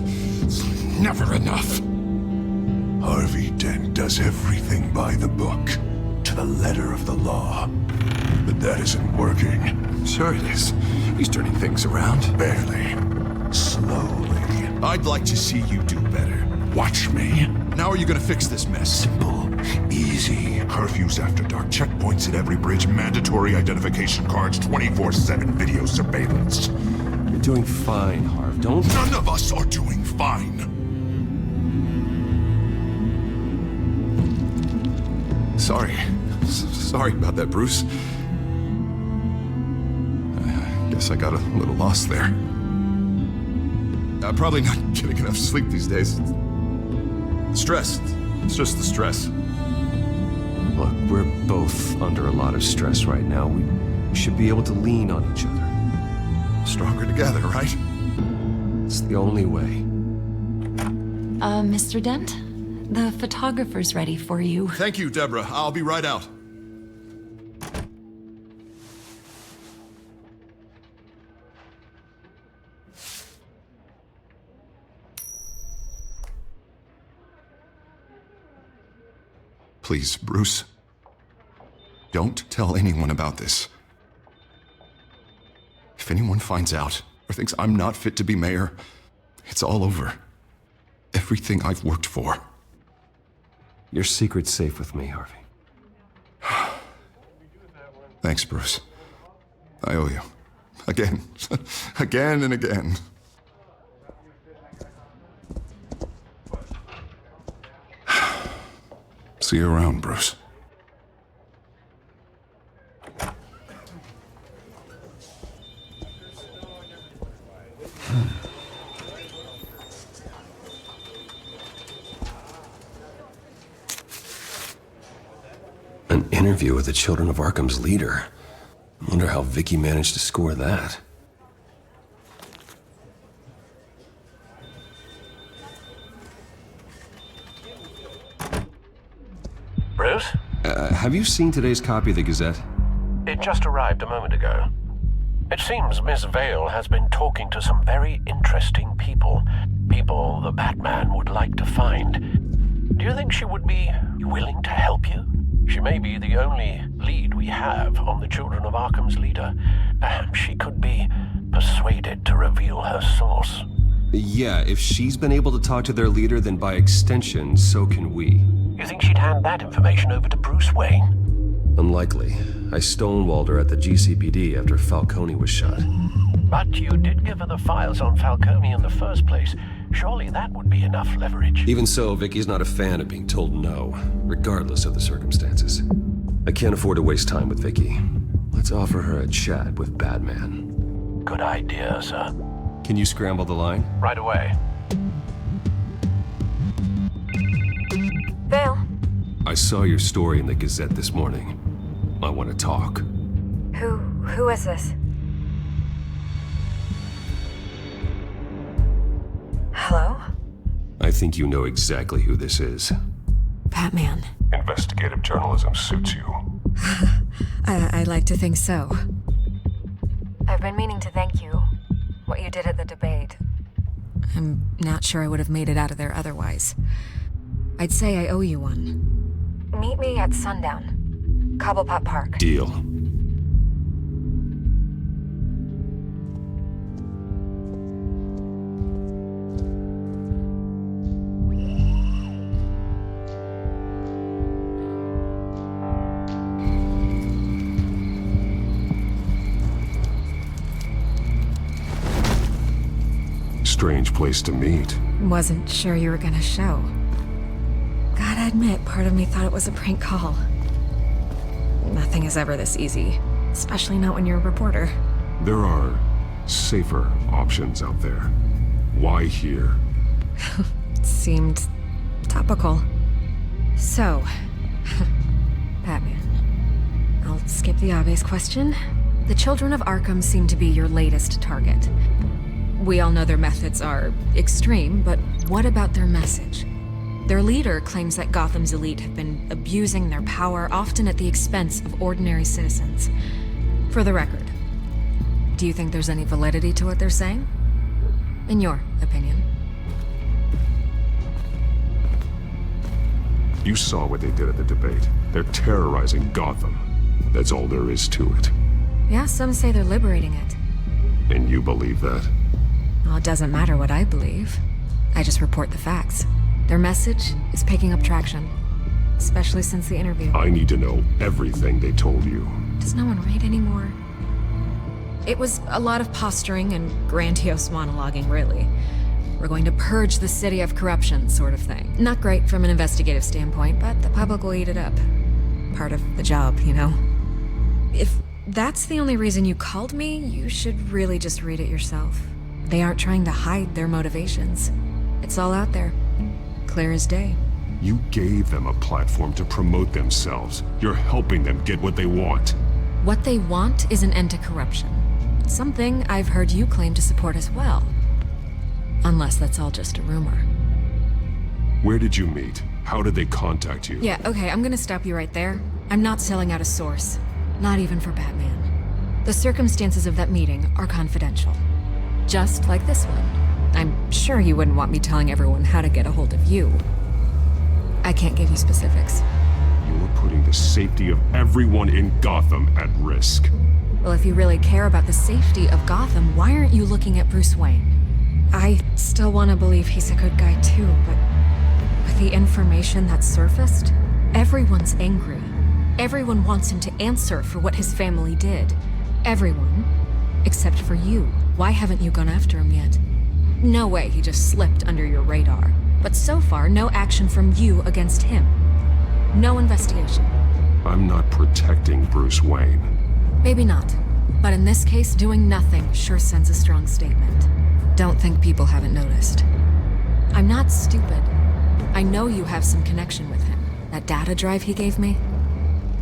Never enough. Harvey Dent does everything by the book, to the letter of the law. But that isn't working. Sure it is. He's turning things around. Barely. Slowly. I'd like to see you do better. Watch me. Now are you gonna fix this mess? Simple. Easy. Curfews after dark, checkpoints at every bridge, mandatory identification cards, 24/7 video surveillance. You're doing fine, Harv. Don't... None of us are doing fine. Sorry about that, Bruce. I guess I got a little lost there. I'm probably not getting enough sleep these days. Stressed. It's just the stress. Look, we're both under a lot of stress right now. We should be able to lean on each other. Stronger together, right? It's the only way. Mr. Dent? The photographer's ready for you. Thank you, Deborah. I'll be right out. Please, Bruce. Don't tell anyone about this. If anyone finds out or thinks I'm not fit to be mayor, it's all over. Everything I've worked for. Your secret's safe with me, Harvey. Thanks, Bruce. I owe you. Again. Again and again. See you around, Bruce. An interview with the Children of Arkham's leader. I wonder how Vicky managed to score that. Bruce? Have you seen today's copy of the Gazette? It just arrived a moment ago. It seems Miss Vale has been talking to some very interesting people. People the Batman would like to find. Do you think she would be willing to help you? She may be the only lead we have on the Children of Arkham's leader. Perhaps she could be persuaded to reveal her source. Yeah, if she's been able to talk to their leader, then by extension, so can we. You think she'd hand that information over to Bruce Wayne? Unlikely. I stonewalled her at the GCPD after Falcone was shot. But you did give her the files on Falcone in the first place. Surely that would be enough leverage. Even so, Vicky's not a fan of being told no, regardless of the circumstances. I can't afford to waste time with Vicky. Let's offer her a chat with Batman. Good idea, sir. Can you scramble the line? Right away. Vale. I saw your story in the Gazette this morning. I want to talk. Who is this? Hello? I think you know exactly who this is. Batman. Investigative journalism suits you. I like to think so. I've been meaning to thank you. What you did at the debate. I'm not sure I would have made it out of there otherwise. I'd say I owe you one. Meet me at sundown. Cobblepot Park. Deal. Strange place to meet. Wasn't sure you were gonna show. Gotta admit, part of me thought it was a prank call. Nothing is ever this easy, especially not when you're a reporter. There are safer options out there. Why here? Seemed topical. So, Batman. I'll skip the obvious question. The Children of Arkham seem to be your latest target. We all know their methods are extreme, but what about their message? Their leader claims that Gotham's elite have been abusing their power, often at the expense of ordinary citizens. For the record, do you think there's any validity to what they're saying? In your opinion? You saw what they did at the debate. They're terrorizing Gotham. That's all there is to it. Yeah, some say they're liberating it. And you believe that? Well, it doesn't matter what I believe. I just report the facts. Their message is picking up traction, especially since the interview. I need to know everything they told you. Does no one read anymore? It was a lot of posturing and grandiose monologuing, really. We're going to purge the city of corruption, sort of thing. Not great from an investigative standpoint, but the public will eat it up. Part of the job, you know? If that's the only reason you called me, you should really just read it yourself. They aren't trying to hide their motivations. It's all out there. Clear as day. You gave them a platform to promote themselves. You're helping them get what they want. What they want is an end to corruption. Something I've heard you claim to support as well. Unless that's all just a rumor. Where did you meet? How did they contact you? Yeah, okay, I'm gonna stop you right there. I'm not selling out a source. Not even for Batman. The circumstances of that meeting are confidential. Just like this one. I'm sure you wouldn't want me telling everyone how to get a hold of you. I can't give you specifics. You're putting the safety of everyone in Gotham at risk. Well, if you really care about the safety of Gotham, why aren't you looking at Bruce Wayne? I still want to believe he's a good guy too, but with the information that's surfaced, everyone's angry. Everyone wants him to answer for what his family did. Everyone. Except for you. Why haven't you gone after him yet? No way he just slipped under your radar. But so far, no action from you against him. No investigation. I'm not protecting Bruce Wayne. Maybe not. But in this case, doing nothing sure sends a strong statement. Don't think people haven't noticed. I'm not stupid. I know you have some connection with him. That data drive he gave me,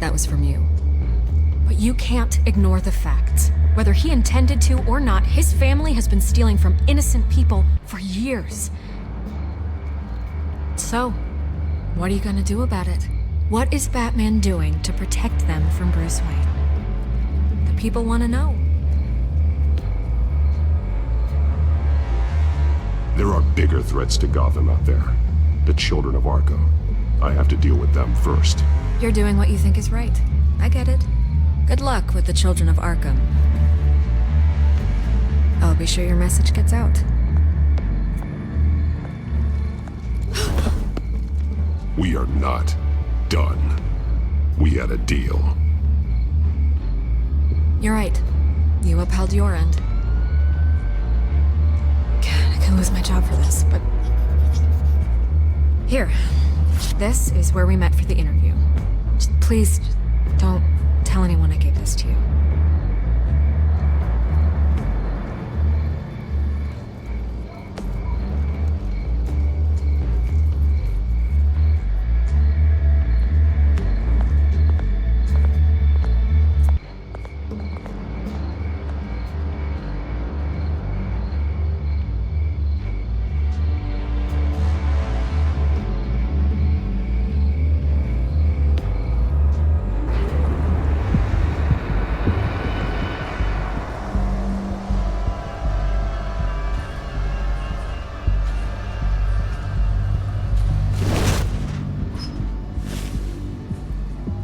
that was from you. But you can't ignore the facts. Whether he intended to or not, his family has been stealing from innocent people for years. So, what are you gonna do about it? What is Batman doing to protect them from Bruce Wayne? The people want to know. There are bigger threats to Gotham out there. The children of Arkham. I have to deal with them first. You're doing what you think is right. I get it. Good luck with the children of Arkham. I'll be sure your message gets out. We are not done. We had a deal. You're right. You upheld your end. God, I could lose my job for this, but... Here. This is where we met for the interview. Please, don't tell anyone I gave this to you.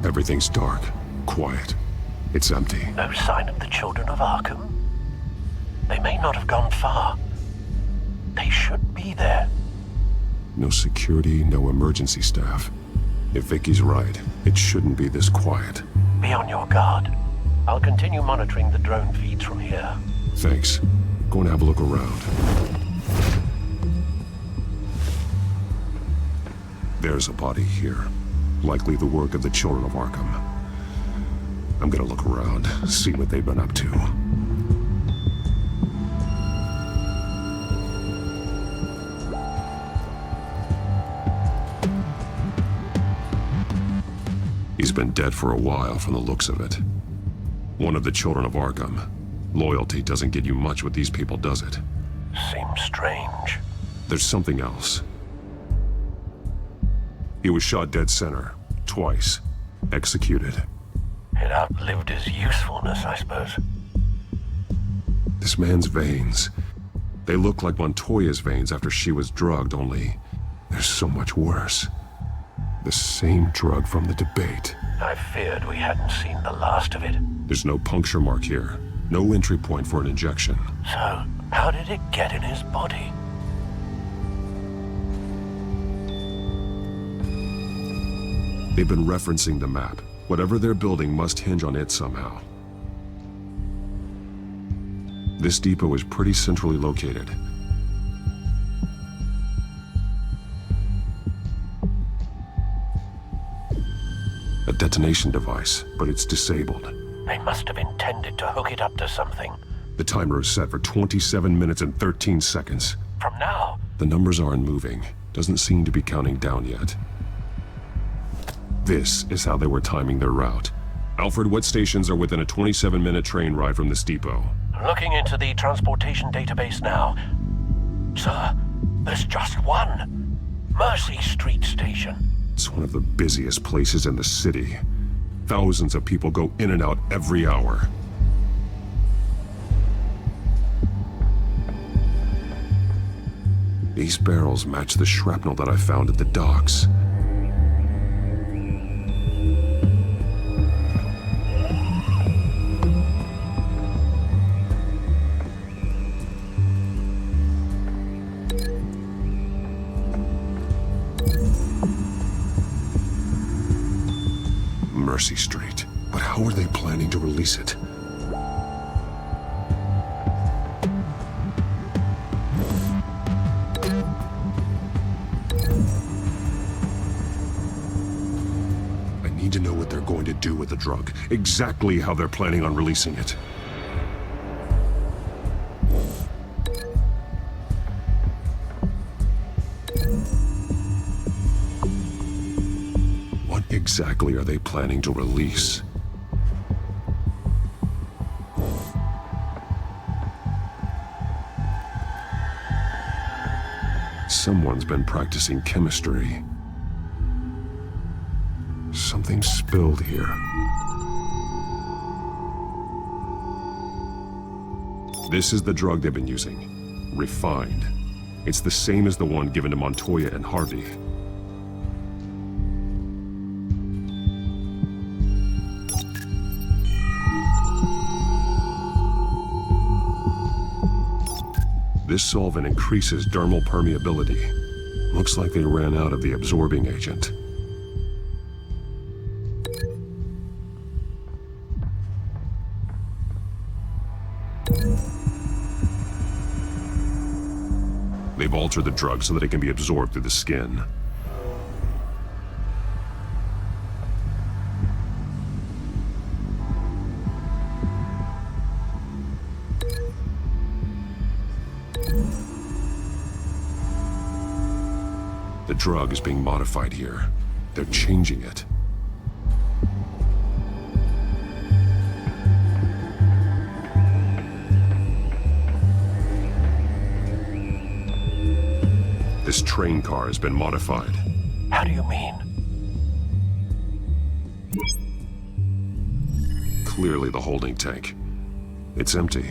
Everything's dark, quiet. It's empty. No sign of the children of Arkham? They may not have gone far. They should be there. No security, no emergency staff. If Vicky's right, it shouldn't be this quiet. Be on your guard. I'll continue monitoring the drone feeds from here. Thanks. Go and have a look around. There's a body here. Likely the work of the children of Arkham. I'm gonna look around, see what they've been up to. He's been dead for a while from the looks of it. One of the children of Arkham. Loyalty doesn't get you much with these people, does it? Seems strange. There's something else. He was shot dead center, twice, executed. It outlived his usefulness, I suppose. This man's veins, they look like Montoya's veins after she was drugged, only they're so much worse. The same drug from the debate. I feared we hadn't seen the last of it. There's no puncture mark here, no entry point for an injection. So, how did it get in his body? They've been referencing the map. Whatever they're building must hinge on it somehow. This depot is pretty centrally located. A detonation device, but it's disabled. They must have intended to hook it up to something. The timer is set for 27 minutes and 13 seconds. From now? The numbers aren't moving. Doesn't seem to be counting down yet. This is how they were timing their route. Alfred, what stations are within a 27-minute train ride from this depot? Looking into the transportation database now. Sir, there's just one. Mercy Street Station. It's one of the busiest places in the city. Thousands of people go in and out every hour. These barrels match the shrapnel that I found at the docks. Mercy Street. But how are they planning to release it? I need to know what they're going to do with the drug. Exactly how they're planning on releasing it. What exactly are they planning to release? Someone's been practicing chemistry. Something spilled here. This is the drug they've been using. Refined. It's the same as the one given to Montoya and Harvey. This solvent increases dermal permeability. Looks like they ran out of the absorbing agent. They've altered the drug so that it can be absorbed through the skin. The drug is being modified here. They're changing it. This train car has been modified. How do you mean? Clearly the holding tank. It's empty.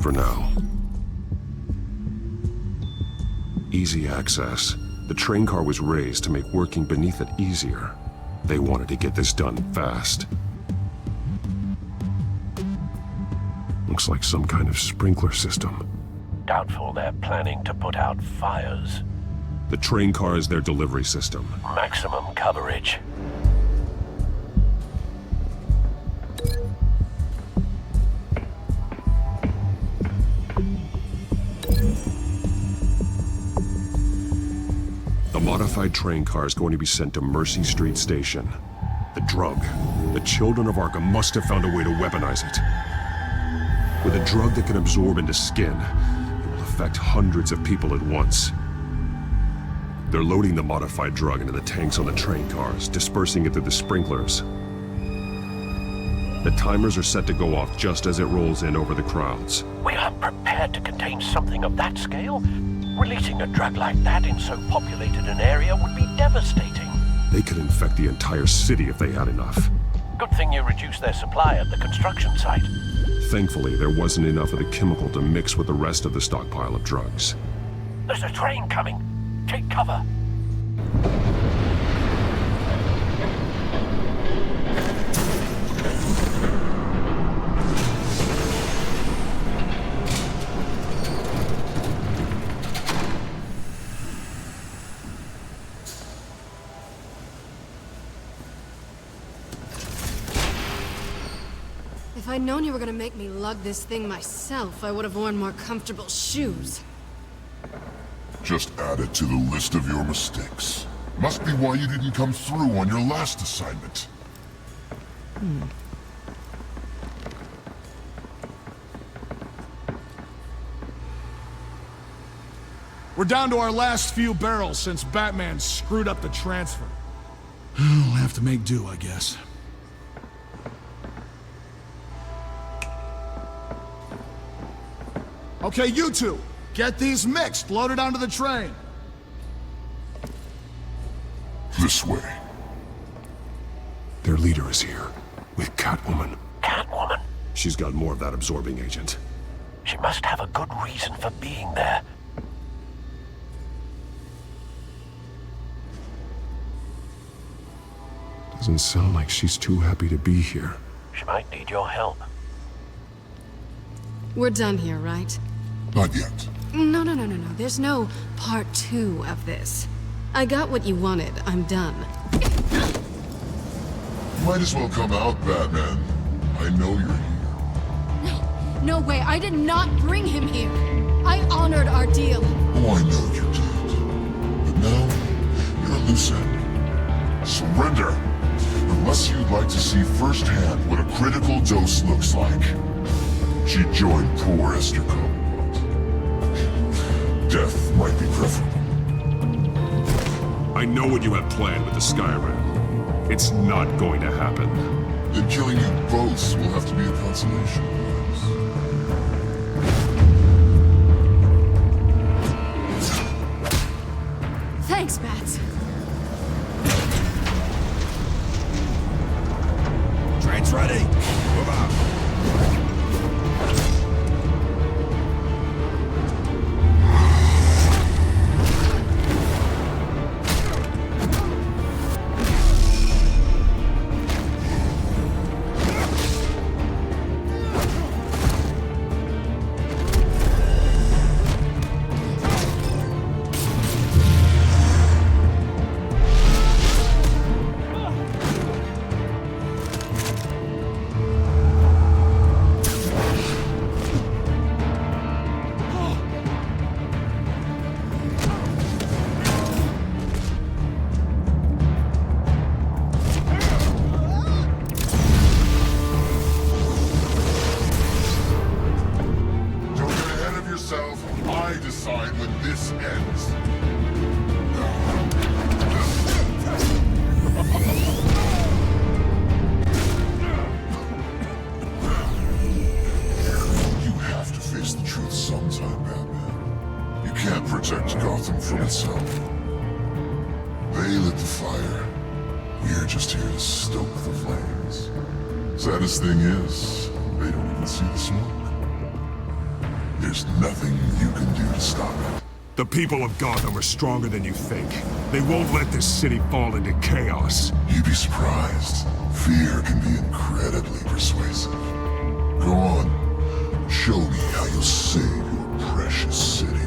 For now. Easy access. The train car was raised to make working beneath it easier. They wanted to get this done fast. Looks like some kind of sprinkler system. Doubtful they're planning to put out fires. The train car is their delivery system. Maximum coverage. The modified train car is going to be sent to Mercy Street Station. The drug. The children of Arkham must have found a way to weaponize it. With a drug that can absorb into skin, it will affect hundreds of people at once. They're loading the modified drug into the tanks on the train cars, dispersing it through the sprinklers. The timers are set to go off just as it rolls in over the crowds. We aren't prepared to contain something of that scale. Releasing a drug like that in so populated an area would be devastating. They could infect the entire city if they had enough. Good thing you reduced their supply at the construction site. Thankfully, there wasn't enough of the chemical to mix with the rest of the stockpile of drugs. There's a train coming. Take cover. If I'd known you were gonna make me lug this thing myself, I would have worn more comfortable shoes. Just add it to the list of your mistakes. Must be why you didn't come through on your last assignment. We're down to our last few barrels since Batman screwed up the transfer. We'll have to make do, I guess. Okay, you two, get these mixed, loaded onto the train. This way. Their leader is here, with Catwoman. Catwoman? She's got more of that absorbing agent. She must have a good reason for being there. Doesn't sound like she's too happy to be here. She might need your help. We're done here, right? Not yet. No. There's no part 2 of this. I got what you wanted. I'm done. Might as well come out, Batman. I know you're here. No way. I did not bring him here. I honored our deal. Oh, I know you did. But now, you're a loose end. Surrender! Unless you'd like to see firsthand what a critical dose looks like. She joined poor Esther Cobblepot. Death might be preferable. I know what you have planned with the Skyrim. It's not going to happen. Then killing you both will have to be a consolation. Thanks, Bats. Train's ready. Move out. I decide when this ends. You have to face the truth sometime, Batman. You can't protect Gotham from itself. They lit the fire. We're just here to stoke the flames. Saddest thing is, they don't even see the smoke. There's nothing you can do to stop it. The people of Gotham are stronger than you think. They won't let this city fall into chaos. You'd be surprised. Fear can be incredibly persuasive. Go on. Show me how you'll save your precious city.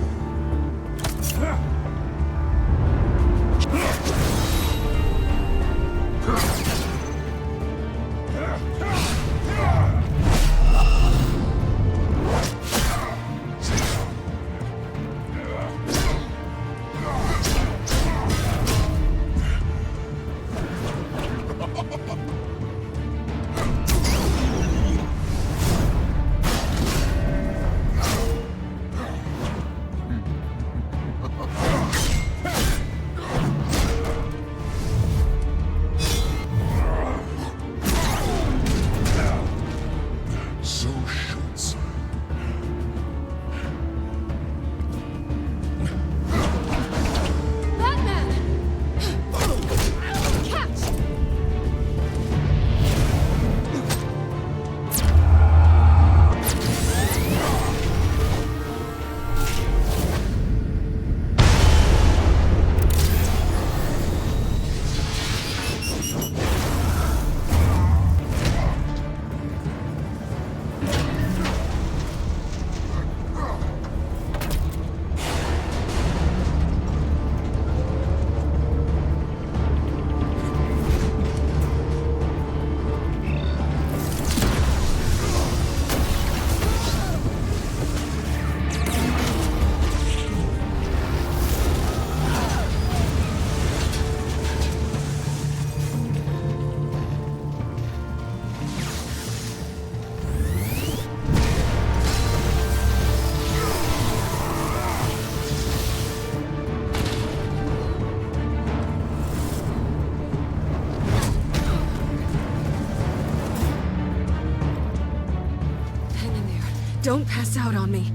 Don't pass out on me.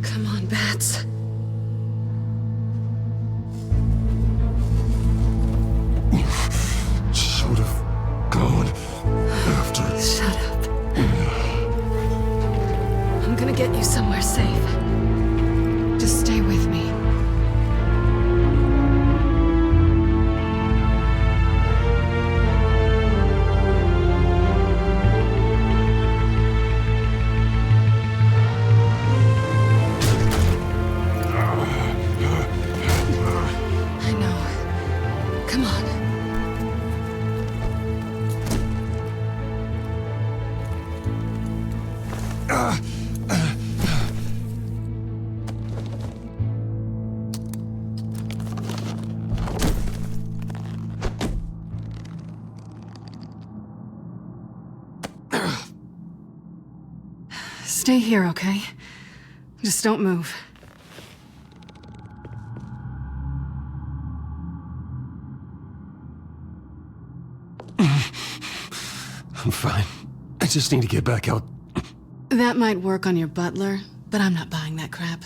Come on, Bats. Should have gone after. Shut up. I'm gonna get you somewhere safe. Just stay with me. I know. Come on. Stay here, okay? Just don't move. I'm fine. I just need to get back out. That might work on your butler, but I'm not buying that crap.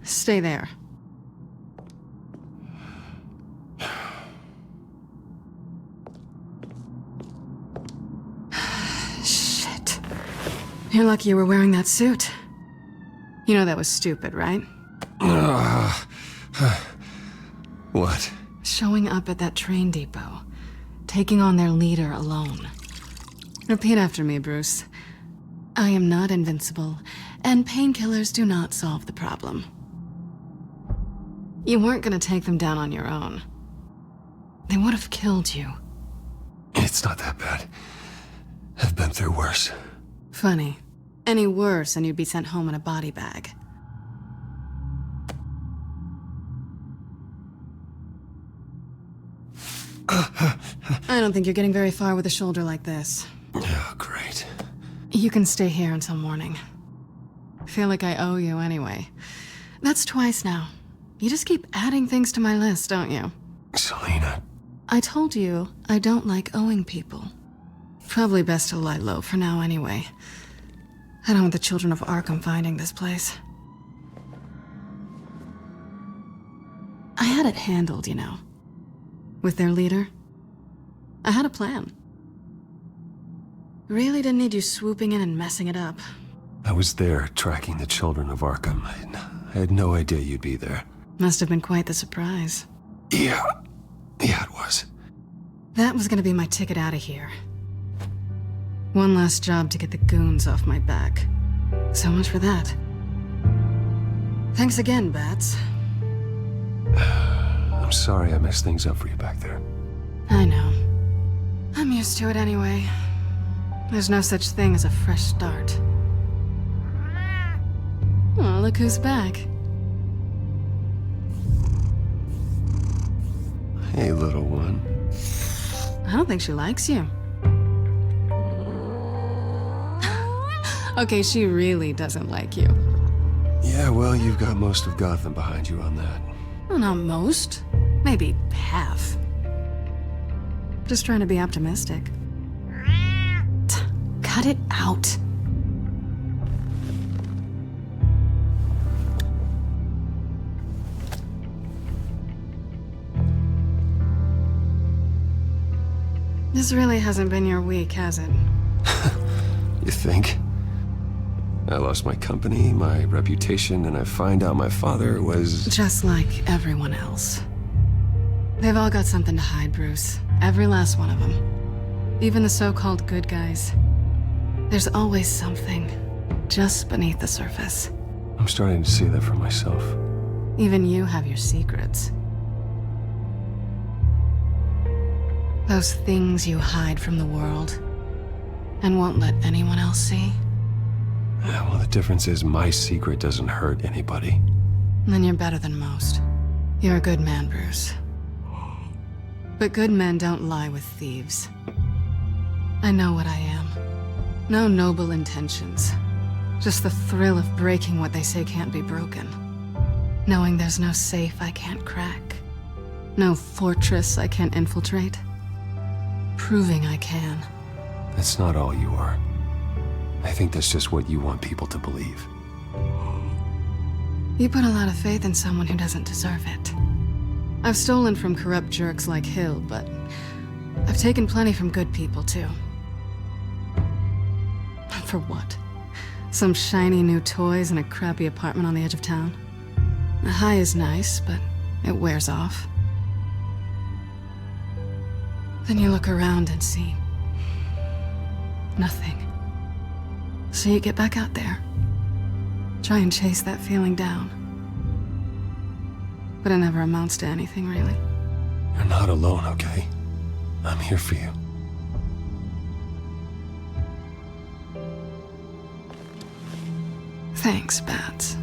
Stay there. Shit. You're lucky you were wearing that suit. You know that was stupid, right? What? Showing up at that train depot. Taking on their leader alone. Repeat after me, Bruce. I am not invincible, and painkillers do not solve the problem. You weren't gonna take them down on your own. They would have killed you. It's not that bad. I've been through worse. Funny. Any worse and you'd be sent home in a body bag. I don't think you're getting very far with a shoulder like this. Oh, great. You can stay here until morning. Feel like I owe you anyway. That's twice now. You just keep adding things to my list, don't you? Selena. I told you I don't like owing people. Probably best to lie low for now anyway. I don't want the children of Arkham finding this place. I had it handled, you know. With their leader. I had a plan. Really didn't need you swooping in and messing it up. I was there tracking the children of Arkham. I had no idea you'd be there. Must have been quite the surprise. Yeah, it was. That was gonna be my ticket out of here. One last job to get the goons off my back. So much for that. Thanks again, Bats. I'm sorry I messed things up for you back there. I know. I'm used to it anyway. There's no such thing as a fresh start. Oh, look who's back. Hey, little one. I don't think she likes you. Okay, she really doesn't like you. Yeah, well, you've got most of Gotham behind you on that. Well, not most. Maybe half. Just trying to be optimistic. Cut it out. This really hasn't been your week, has it? You think? I lost my company, my reputation, and I find out my father was... Just like everyone else. They've all got something to hide, Bruce. Every last one of them. Even the so-called good guys. There's always something just beneath the surface. I'm starting to see that for myself. Even you have your secrets. Those things you hide from the world and won't let anyone else see. Yeah, well, the difference is my secret doesn't hurt anybody. Then you're better than most. You're a good man, Bruce. But good men don't lie with thieves. I know what I am. No noble intentions. Just the thrill of breaking what they say can't be broken. Knowing there's no safe I can't crack. No fortress I can't infiltrate. Proving I can. That's not all you are. I think that's just what you want people to believe. You put a lot of faith in someone who doesn't deserve it. I've stolen from corrupt jerks like Hill, but I've taken plenty from good people, too. For what? Some shiny new toys and a crappy apartment on the edge of town? The high is nice, but it wears off. Then you look around and see nothing. So you get back out there. Try and chase that feeling down. But it never amounts to anything, really. You're not alone, okay? I'm here for you. Thanks, Bats.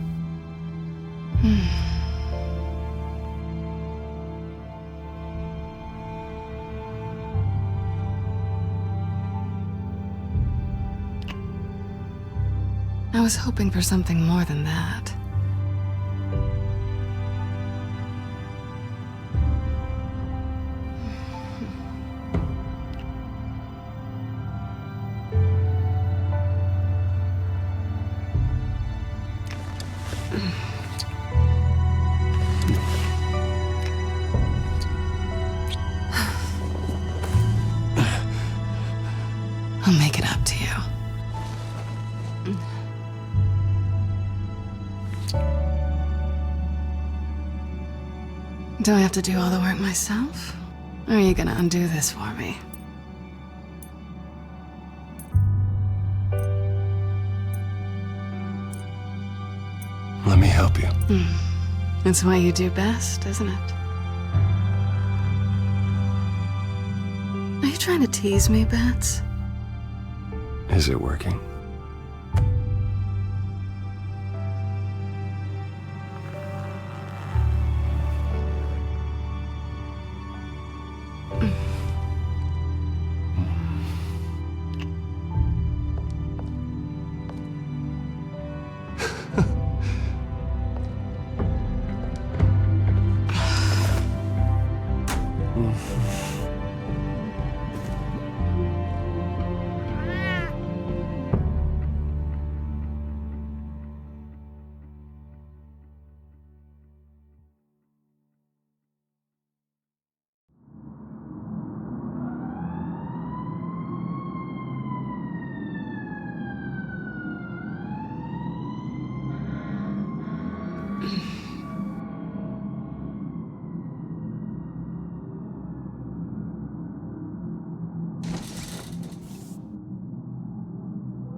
I was hoping for something more than that. I'll make it up to you. Do I have to do all the work myself? Or are you gonna undo this for me? Let me help you. It's what you do best, isn't it? Are you trying to tease me, Bats? Is it working?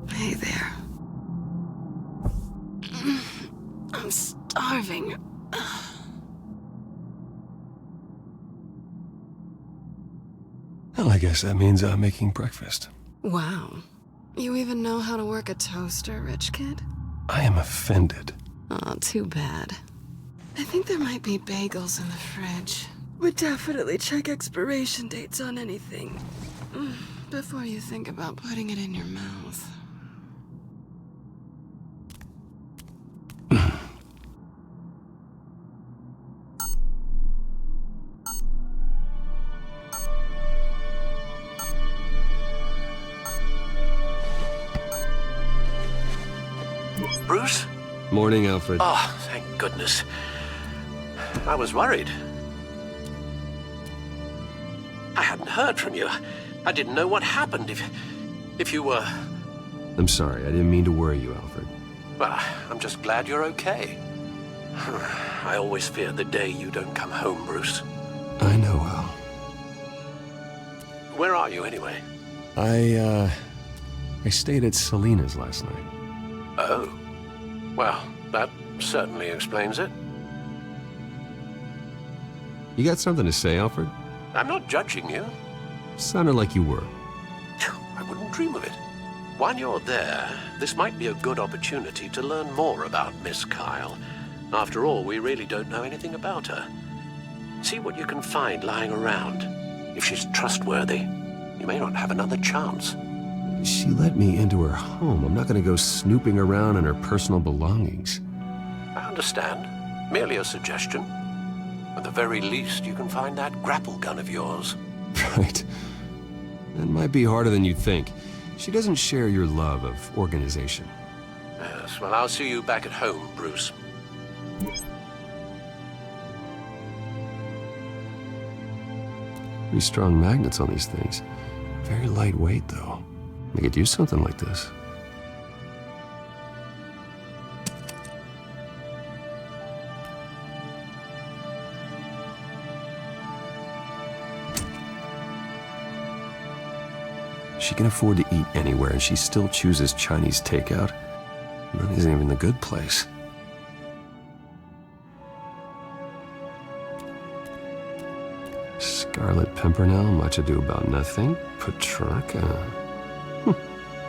Hey there. I'm starving. Well, I guess that means I'm making breakfast. Wow. You even know how to work a toaster, rich kid? I am offended. Oh, too bad. I think there might be bagels in the fridge. But definitely check expiration dates on anything before you think about putting it in your mouth. Bruce? Morning, Alfred. Oh, thank goodness. I was worried. I hadn't heard from you. I didn't know what happened if you were... I'm sorry, I didn't mean to worry you, Alfred. Well, I'm just glad you're okay. I always fear the day you don't come home, Bruce. I know, Al. Where are you, anyway? I stayed at Selena's last night. Oh. Well, that certainly explains it. You got something to say, Alfred? I'm not judging you. Sounded like you were. I wouldn't dream of it. While you're there, this might be a good opportunity to learn more about Miss Kyle. After all, we really don't know anything about her. See what you can find lying around. If she's trustworthy, you may not have another chance. She let me into her home. I'm not going to go snooping around in her personal belongings. I understand. Merely a suggestion. At the very least, you can find that grapple gun of yours. Right. That might be harder than you'd think. She doesn't share your love of organization. Yes, well, I'll see you back at home, Bruce. Pretty strong magnets on these things. Very lightweight, though. They could use something like this. She can afford to eat anywhere, and she still chooses Chinese takeout. And that isn't even the good place. Scarlet Pimpernel, much ado about nothing. Petrarca.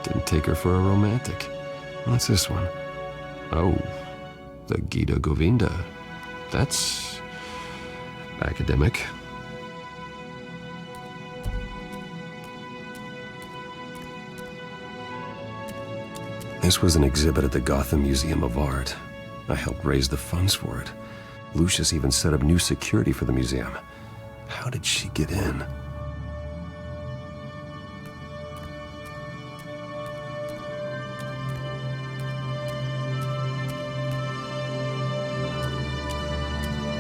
Didn't take her for a romantic. What's this one? Oh, the Gita Govinda. That's academic. This was an exhibit at the Gotham Museum of Art. I helped raise the funds for it. Lucius even set up new security for the museum. How did she get in?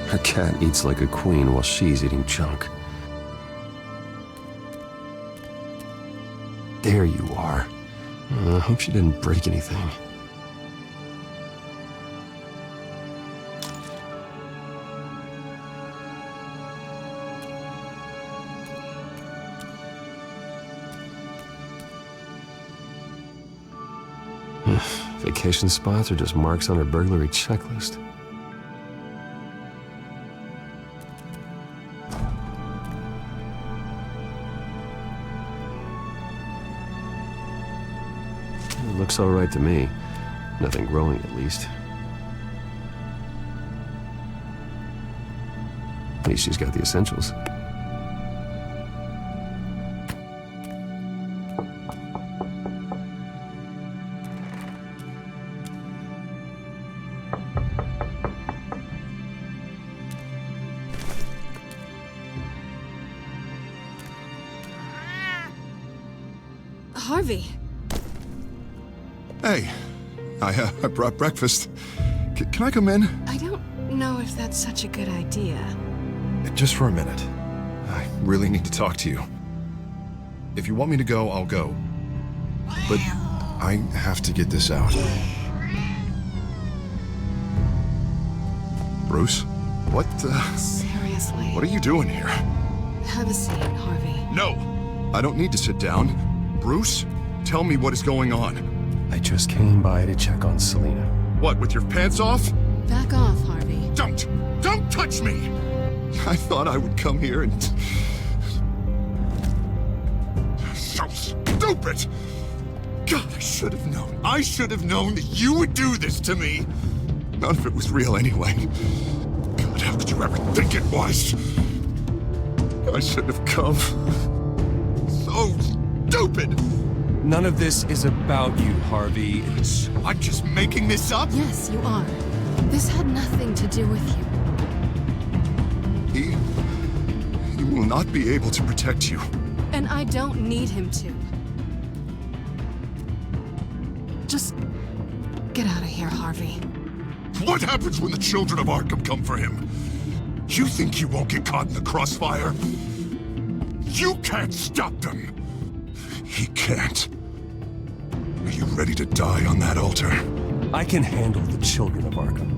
Her cat eats like a queen while she's eating junk. There you are. I hope she didn't break anything. Vacation spots are just marks on her burglary checklist. It looks all right to me. Nothing growing, at least. At least she's got the essentials. Harvey. Hey, I brought breakfast. Can I come in? I don't know if that's such a good idea. Just for a minute. I really need to talk to you. If you want me to go, I'll go. But I have to get this out. Bruce? What the... Seriously. What are you doing here? Have a seat, Harvey. No! I don't need to sit down. Bruce, tell me what is going on. I just came by to check on Selena. What, with your pants off? Back off, Harvey. Don't touch me! I thought I would come here and... So stupid! God, I should have known. I should have known that you would do this to me. None of it was real anyway. God, how could you ever think it was? I shouldn't have come. So stupid! None of this is about you, Harvey. I'm just making this up? Yes, you are. This had nothing to do with you. He will not be able to protect you. And I don't need him to. Just get out of here, Harvey. What happens when the children of Arkham come for him? You think he won't get caught in the crossfire? You can't stop them. He can't. Are you ready to die on that altar? I can handle the children of Arkham.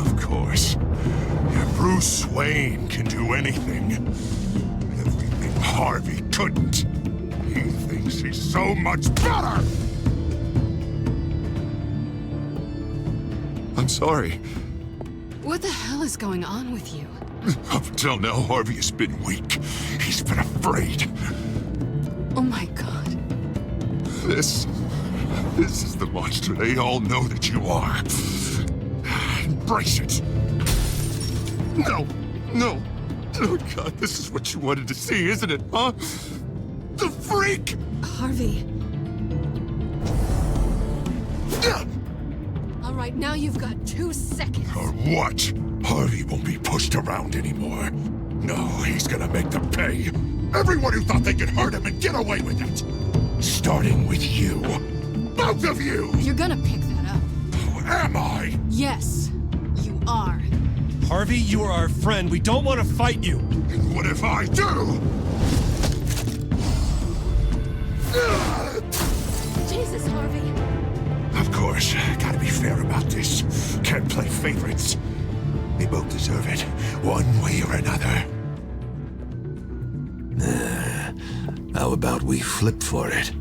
Of course. Yeah, Bruce Wayne can do anything. Everything Harvey couldn't. He thinks he's so much better! I'm sorry. What the hell is going on with you? Up until now, Harvey has been weak. He's been afraid. Oh my God. This is the monster they all know that you are. Embrace it. No. Oh God, this is what you wanted to see, isn't it, huh? The freak! Harvey. All right, now you've got 2 seconds. Or what? Harvey won't be pushed around anymore. No, he's gonna make them pay. Everyone who thought they could hurt him and get away with it. Starting with you. Both of you! You're gonna pick that up. Who am I? Yes, you are. Harvey, you are our friend. We don't want to fight you. And what if I do? Jesus, Harvey. Of course, gotta be fair about this. Can't play favorites. They both deserve it, one way or another. How about we flip for it?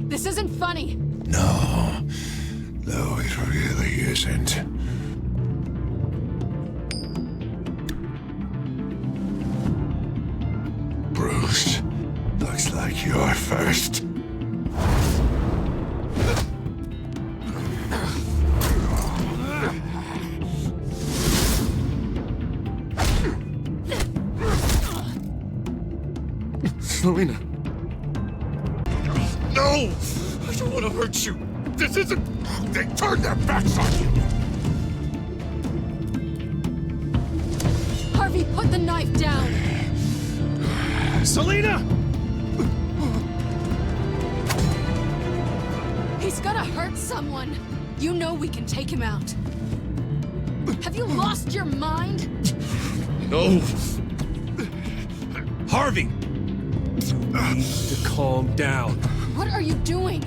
This isn't funny. No, it really isn't. Bruce, looks like you're first. Selina. No! I don't want to hurt you. This isn't... They turned their backs on you! Harvey, put the knife down. Selina! He's gonna hurt someone. You know we can take him out. Have you lost your mind? No. Harvey! You need to calm down. What are you doing?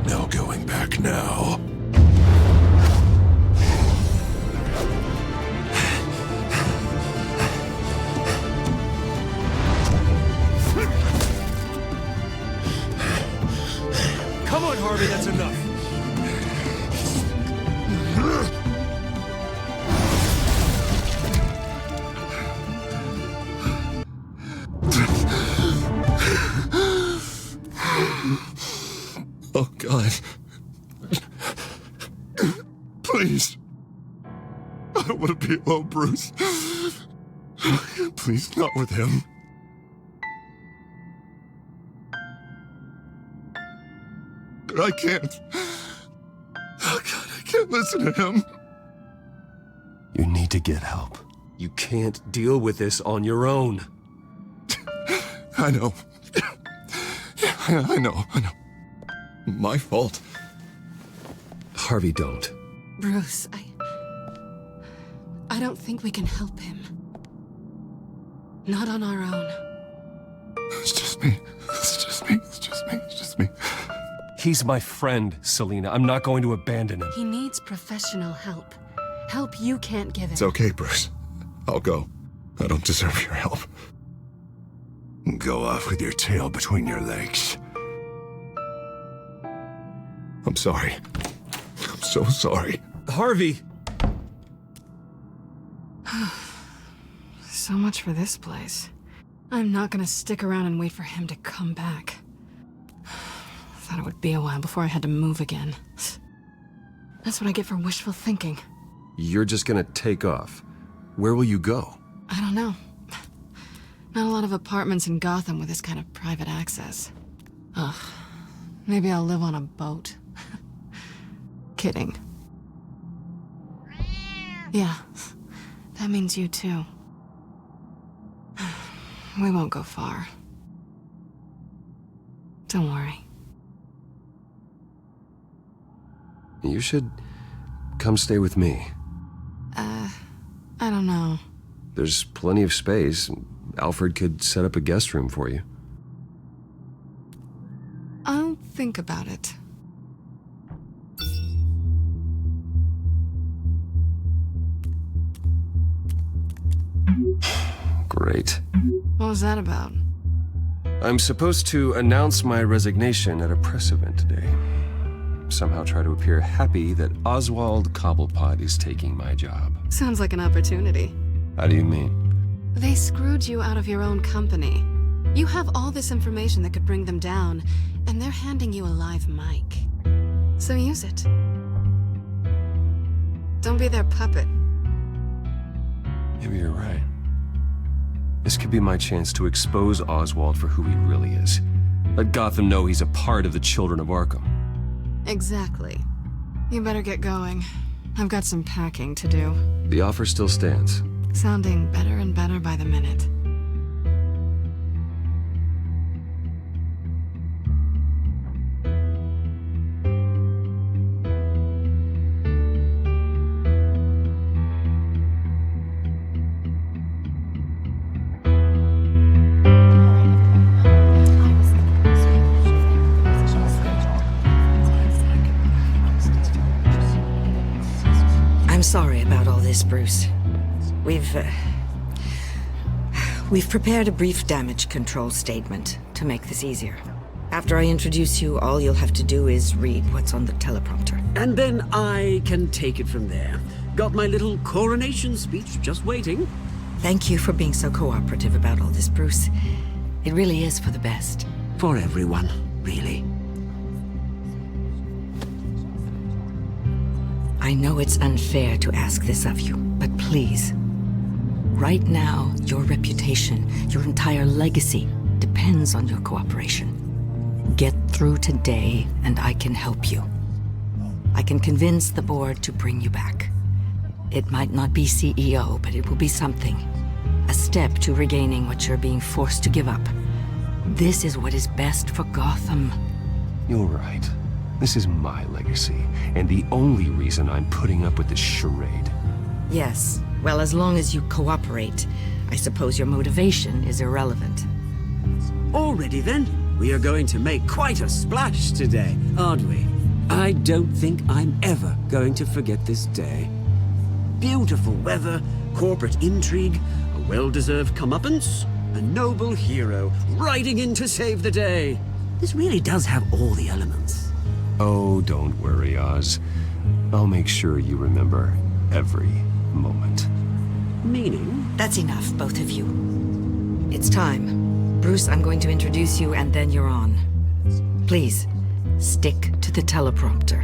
No going back now. Come on, Harvey, that's enough. Oh, God. Please. I don't want to be alone, Bruce. Please, not with him. I can't. Oh, God, I can't listen to him. You need to get help. You can't deal with this on your own. I know. Yeah, I know. My fault. Harvey, don't. Bruce, I don't think we can help him. Not on our own. It's just me. He's my friend, Selina. I'm not going to abandon him. He needs professional help. Help you can't give him. It's okay, Bruce. I'll go. I don't deserve your help. Go off with your tail between your legs. I'm sorry. I'm so sorry. Harvey! So much for this place. I'm not gonna stick around and wait for him to come back. Thought it would be a while before I had to move again. That's what I get for wishful thinking. You're just gonna take off. Where will you go? I don't know. Not a lot of apartments in Gotham with this kind of private access. Ugh. Maybe I'll live on a boat. Kidding. Yeah. That means you too. We won't go far. Don't worry. You should come stay with me. I don't know. There's plenty of space. Alfred could set up a guest room for you. I'll think about it. Great. What was that about? I'm supposed to announce my resignation at a press event today. Somehow try to appear happy that Oswald Cobblepot is taking my job. Sounds like an opportunity. How do you mean? They screwed you out of your own company. You have all this information that could bring them down, and they're handing you a live mic. So use it. Don't be their puppet. Maybe you're right. This could be my chance to expose Oswald for who he really is. Let Gotham know he's a part of the Children of Arkham. Exactly. You better get going. I've got some packing to do. The offer still stands. Sounding better and better by the minute. I'm sorry about all this, Bruce. We've prepared a brief damage control statement to make this easier. After I introduce you, all you'll have to do is read what's on the teleprompter. And then I can take it from there. Got my little coronation speech just waiting. Thank you for being so cooperative about all this, Bruce. It really is for the best. For everyone, really. I know it's unfair to ask this of you, but please. Right now, your reputation, your entire legacy, depends on your cooperation. Get through today, and I can help you. I can convince the board to bring you back. It might not be CEO, but it will be something. A step to regaining what you're being forced to give up. This is what is best for Gotham. You're right. This is my legacy, and the only reason I'm putting up with this charade. Yes. Well, as long as you cooperate, I suppose your motivation is irrelevant. Already then, we are going to make quite a splash today, aren't we? I don't think I'm ever going to forget this day. Beautiful weather, corporate intrigue, a well-deserved comeuppance, a noble hero riding in to save the day. This really does have all the elements. Oh, don't worry, Oz. I'll make sure you remember every moment. Meaning? That's enough, both of you. It's time. Bruce, I'm going to introduce you, and then you're on. Please, stick to the teleprompter.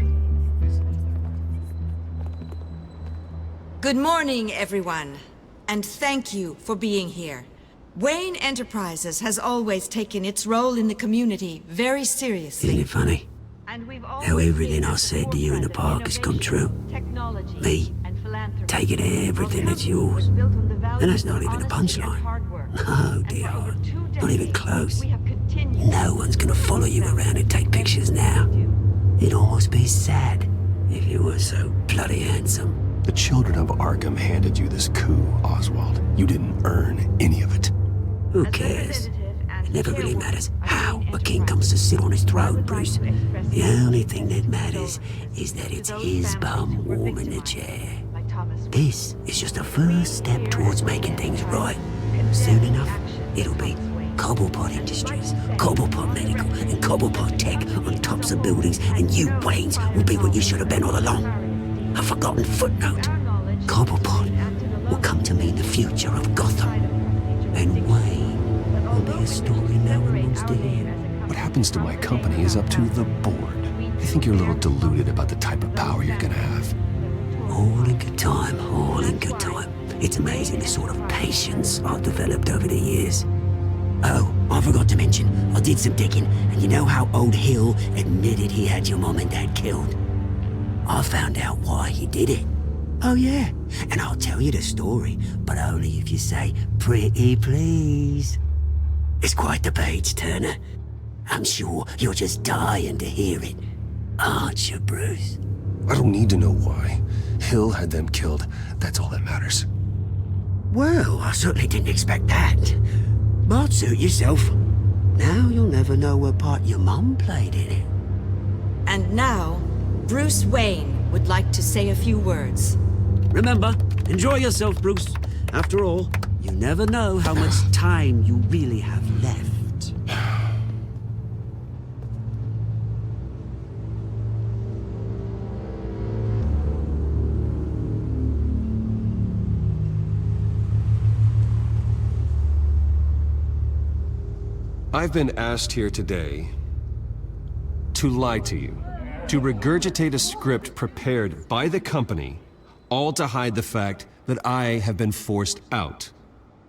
Good morning, everyone, and thank you for being here. Wayne Enterprises has always taken its role in the community very seriously. Isn't it funny? How everything I said to you in the park has come true. Me, taking everything that's yours. And that's not even a punchline. No, dear, not even close. No one's gonna follow you around and take pictures now. It'd almost be sad if you were so bloody handsome. The children of Arkham handed you this coup, Oswald. You didn't earn any of it. Who cares? It never really matters how a king comes to sit on his throne, Bruce. The only thing that matters is that it's his bum warming the chair. This is just a first step towards making things right. Soon enough, it'll be Cobblepot Industries, Cobblepot Medical, and Cobblepot Tech on tops of buildings, and you, Waynes, will be what you should have been all along. A forgotten footnote. Cobblepot will come to mean the future of Gotham. And Wayne will be a story no one wants to hear. What happens to my company is up to the board. I think you're a little deluded about the type of power you're gonna have. All in good time, all in good time. It's amazing the sort of patience I've developed over the years. Oh, I forgot to mention, I did some digging, and you know how old Hill admitted he had your mom and dad killed? I found out why he did it. Oh yeah, and I'll tell you the story, but only if you say, pretty please. It's quite the page turner. I'm sure you're just dying to hear it, aren't you, Bruce? I don't need to know why. Hill had them killed. That's all that matters. Well, I certainly didn't expect that. But suit yourself. Now you'll never know what part your mum played in it. And now, Bruce Wayne would like to say a few words. Remember, enjoy yourself, Bruce. After all, you never know how much time you really have left. I've been asked here today to lie to you, to regurgitate a script prepared by the company, all to hide the fact that I have been forced out.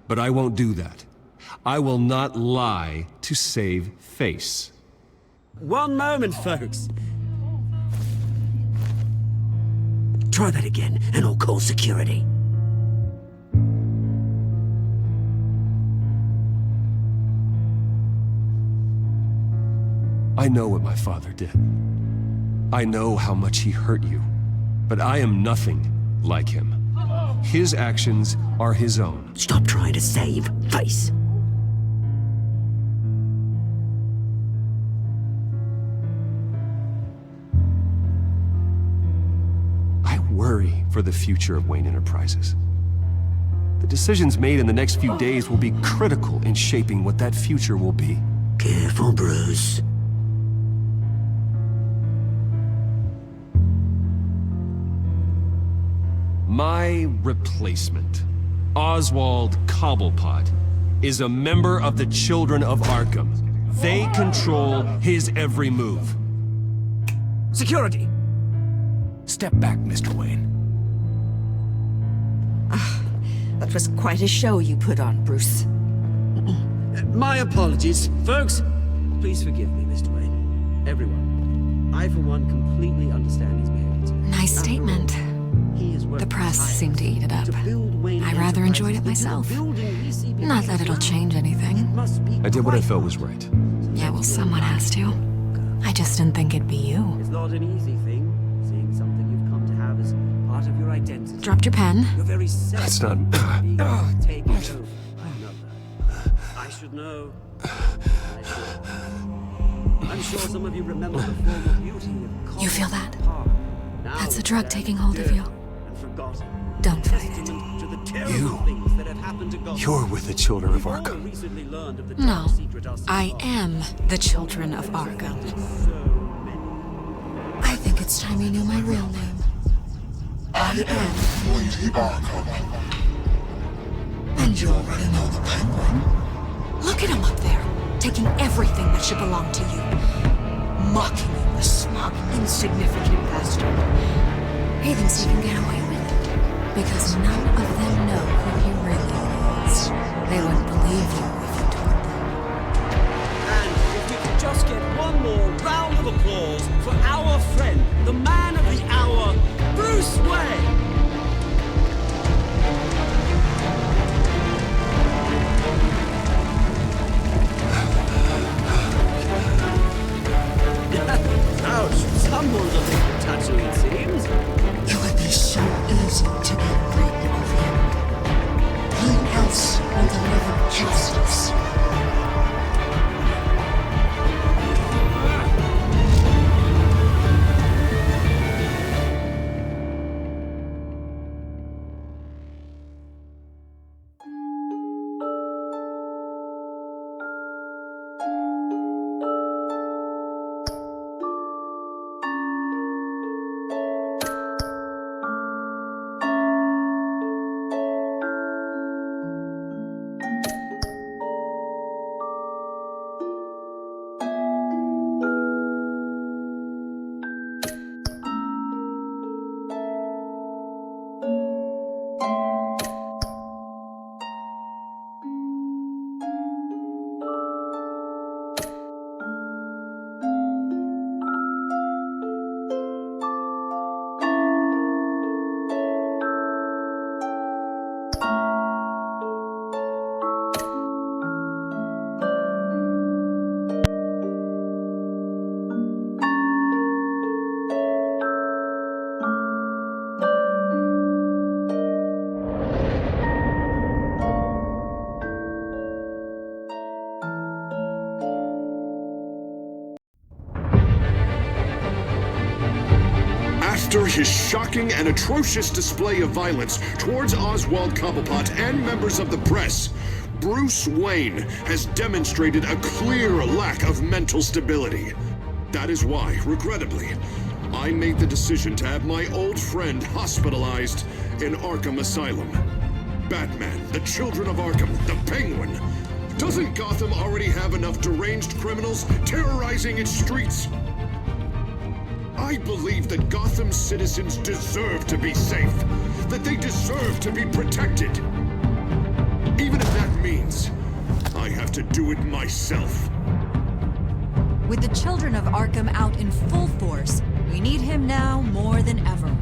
But I won't do that. I will not lie to save face. One moment, folks. Try that again, and I'll call security. know what my father did. I know how much he hurt you, but I am nothing like him. His actions are his own. Stop trying to save face. I worry for the future of Wayne Enterprises. The decisions made in the next few days will be critical in shaping what that future will be. Careful, Bruce. My replacement, Oswald Cobblepot, is a member of the Children of Arkham. They control his every move. Security! Step back, Mr. Wayne. That was quite a show you put on, Bruce. My apologies. Folks, please forgive me, Mr. Wayne. Everyone. I, for one, completely understand his behavior today. Nice statement. The press seemed to eat it up. I rather enjoyed it myself. Not that it'll change anything. I did what I felt was right. Yeah, well, someone has to. I just didn't think it'd be you. It's not an easy thing, seeing something you've come to have as part of your identity. Dropped your pen? You're very self. That's not... Taken over by another. I should know. I'm sure some of you remember the former beauty of... You feel that? That's a drug taking hold of you. Don't fight it. You're with the Children of Arkham. No, I am the Children of Arkham. I think it's time you knew my real name. I am Lady Arkham. And you already know the Penguin. Look at him up there, taking everything that should belong to you. Mocking you, the smug, insignificant bastard. He thinks he can get away with it, because none of them know who he really is. They wouldn't believe you if you told them. And if we could just get one more round of applause for our friend, the man of the hour, Bruce Wayne! Ouch, someone's a little touchy, it seems. It would be so easy to get rid of him. Who else will deliver justice? After his shocking and atrocious display of violence towards Oswald Cobblepot and members of the press, Bruce Wayne has demonstrated a clear lack of mental stability. That is why, regrettably, I made the decision to have my old friend hospitalized in Arkham Asylum. Batman, the Children of Arkham, the Penguin. Doesn't Gotham already have enough deranged criminals terrorizing its streets? I believe that Gotham's citizens deserve to be safe, that they deserve to be protected. Even if that means I have to do it myself. With the Children of Arkham out in full force, we need him now more than ever.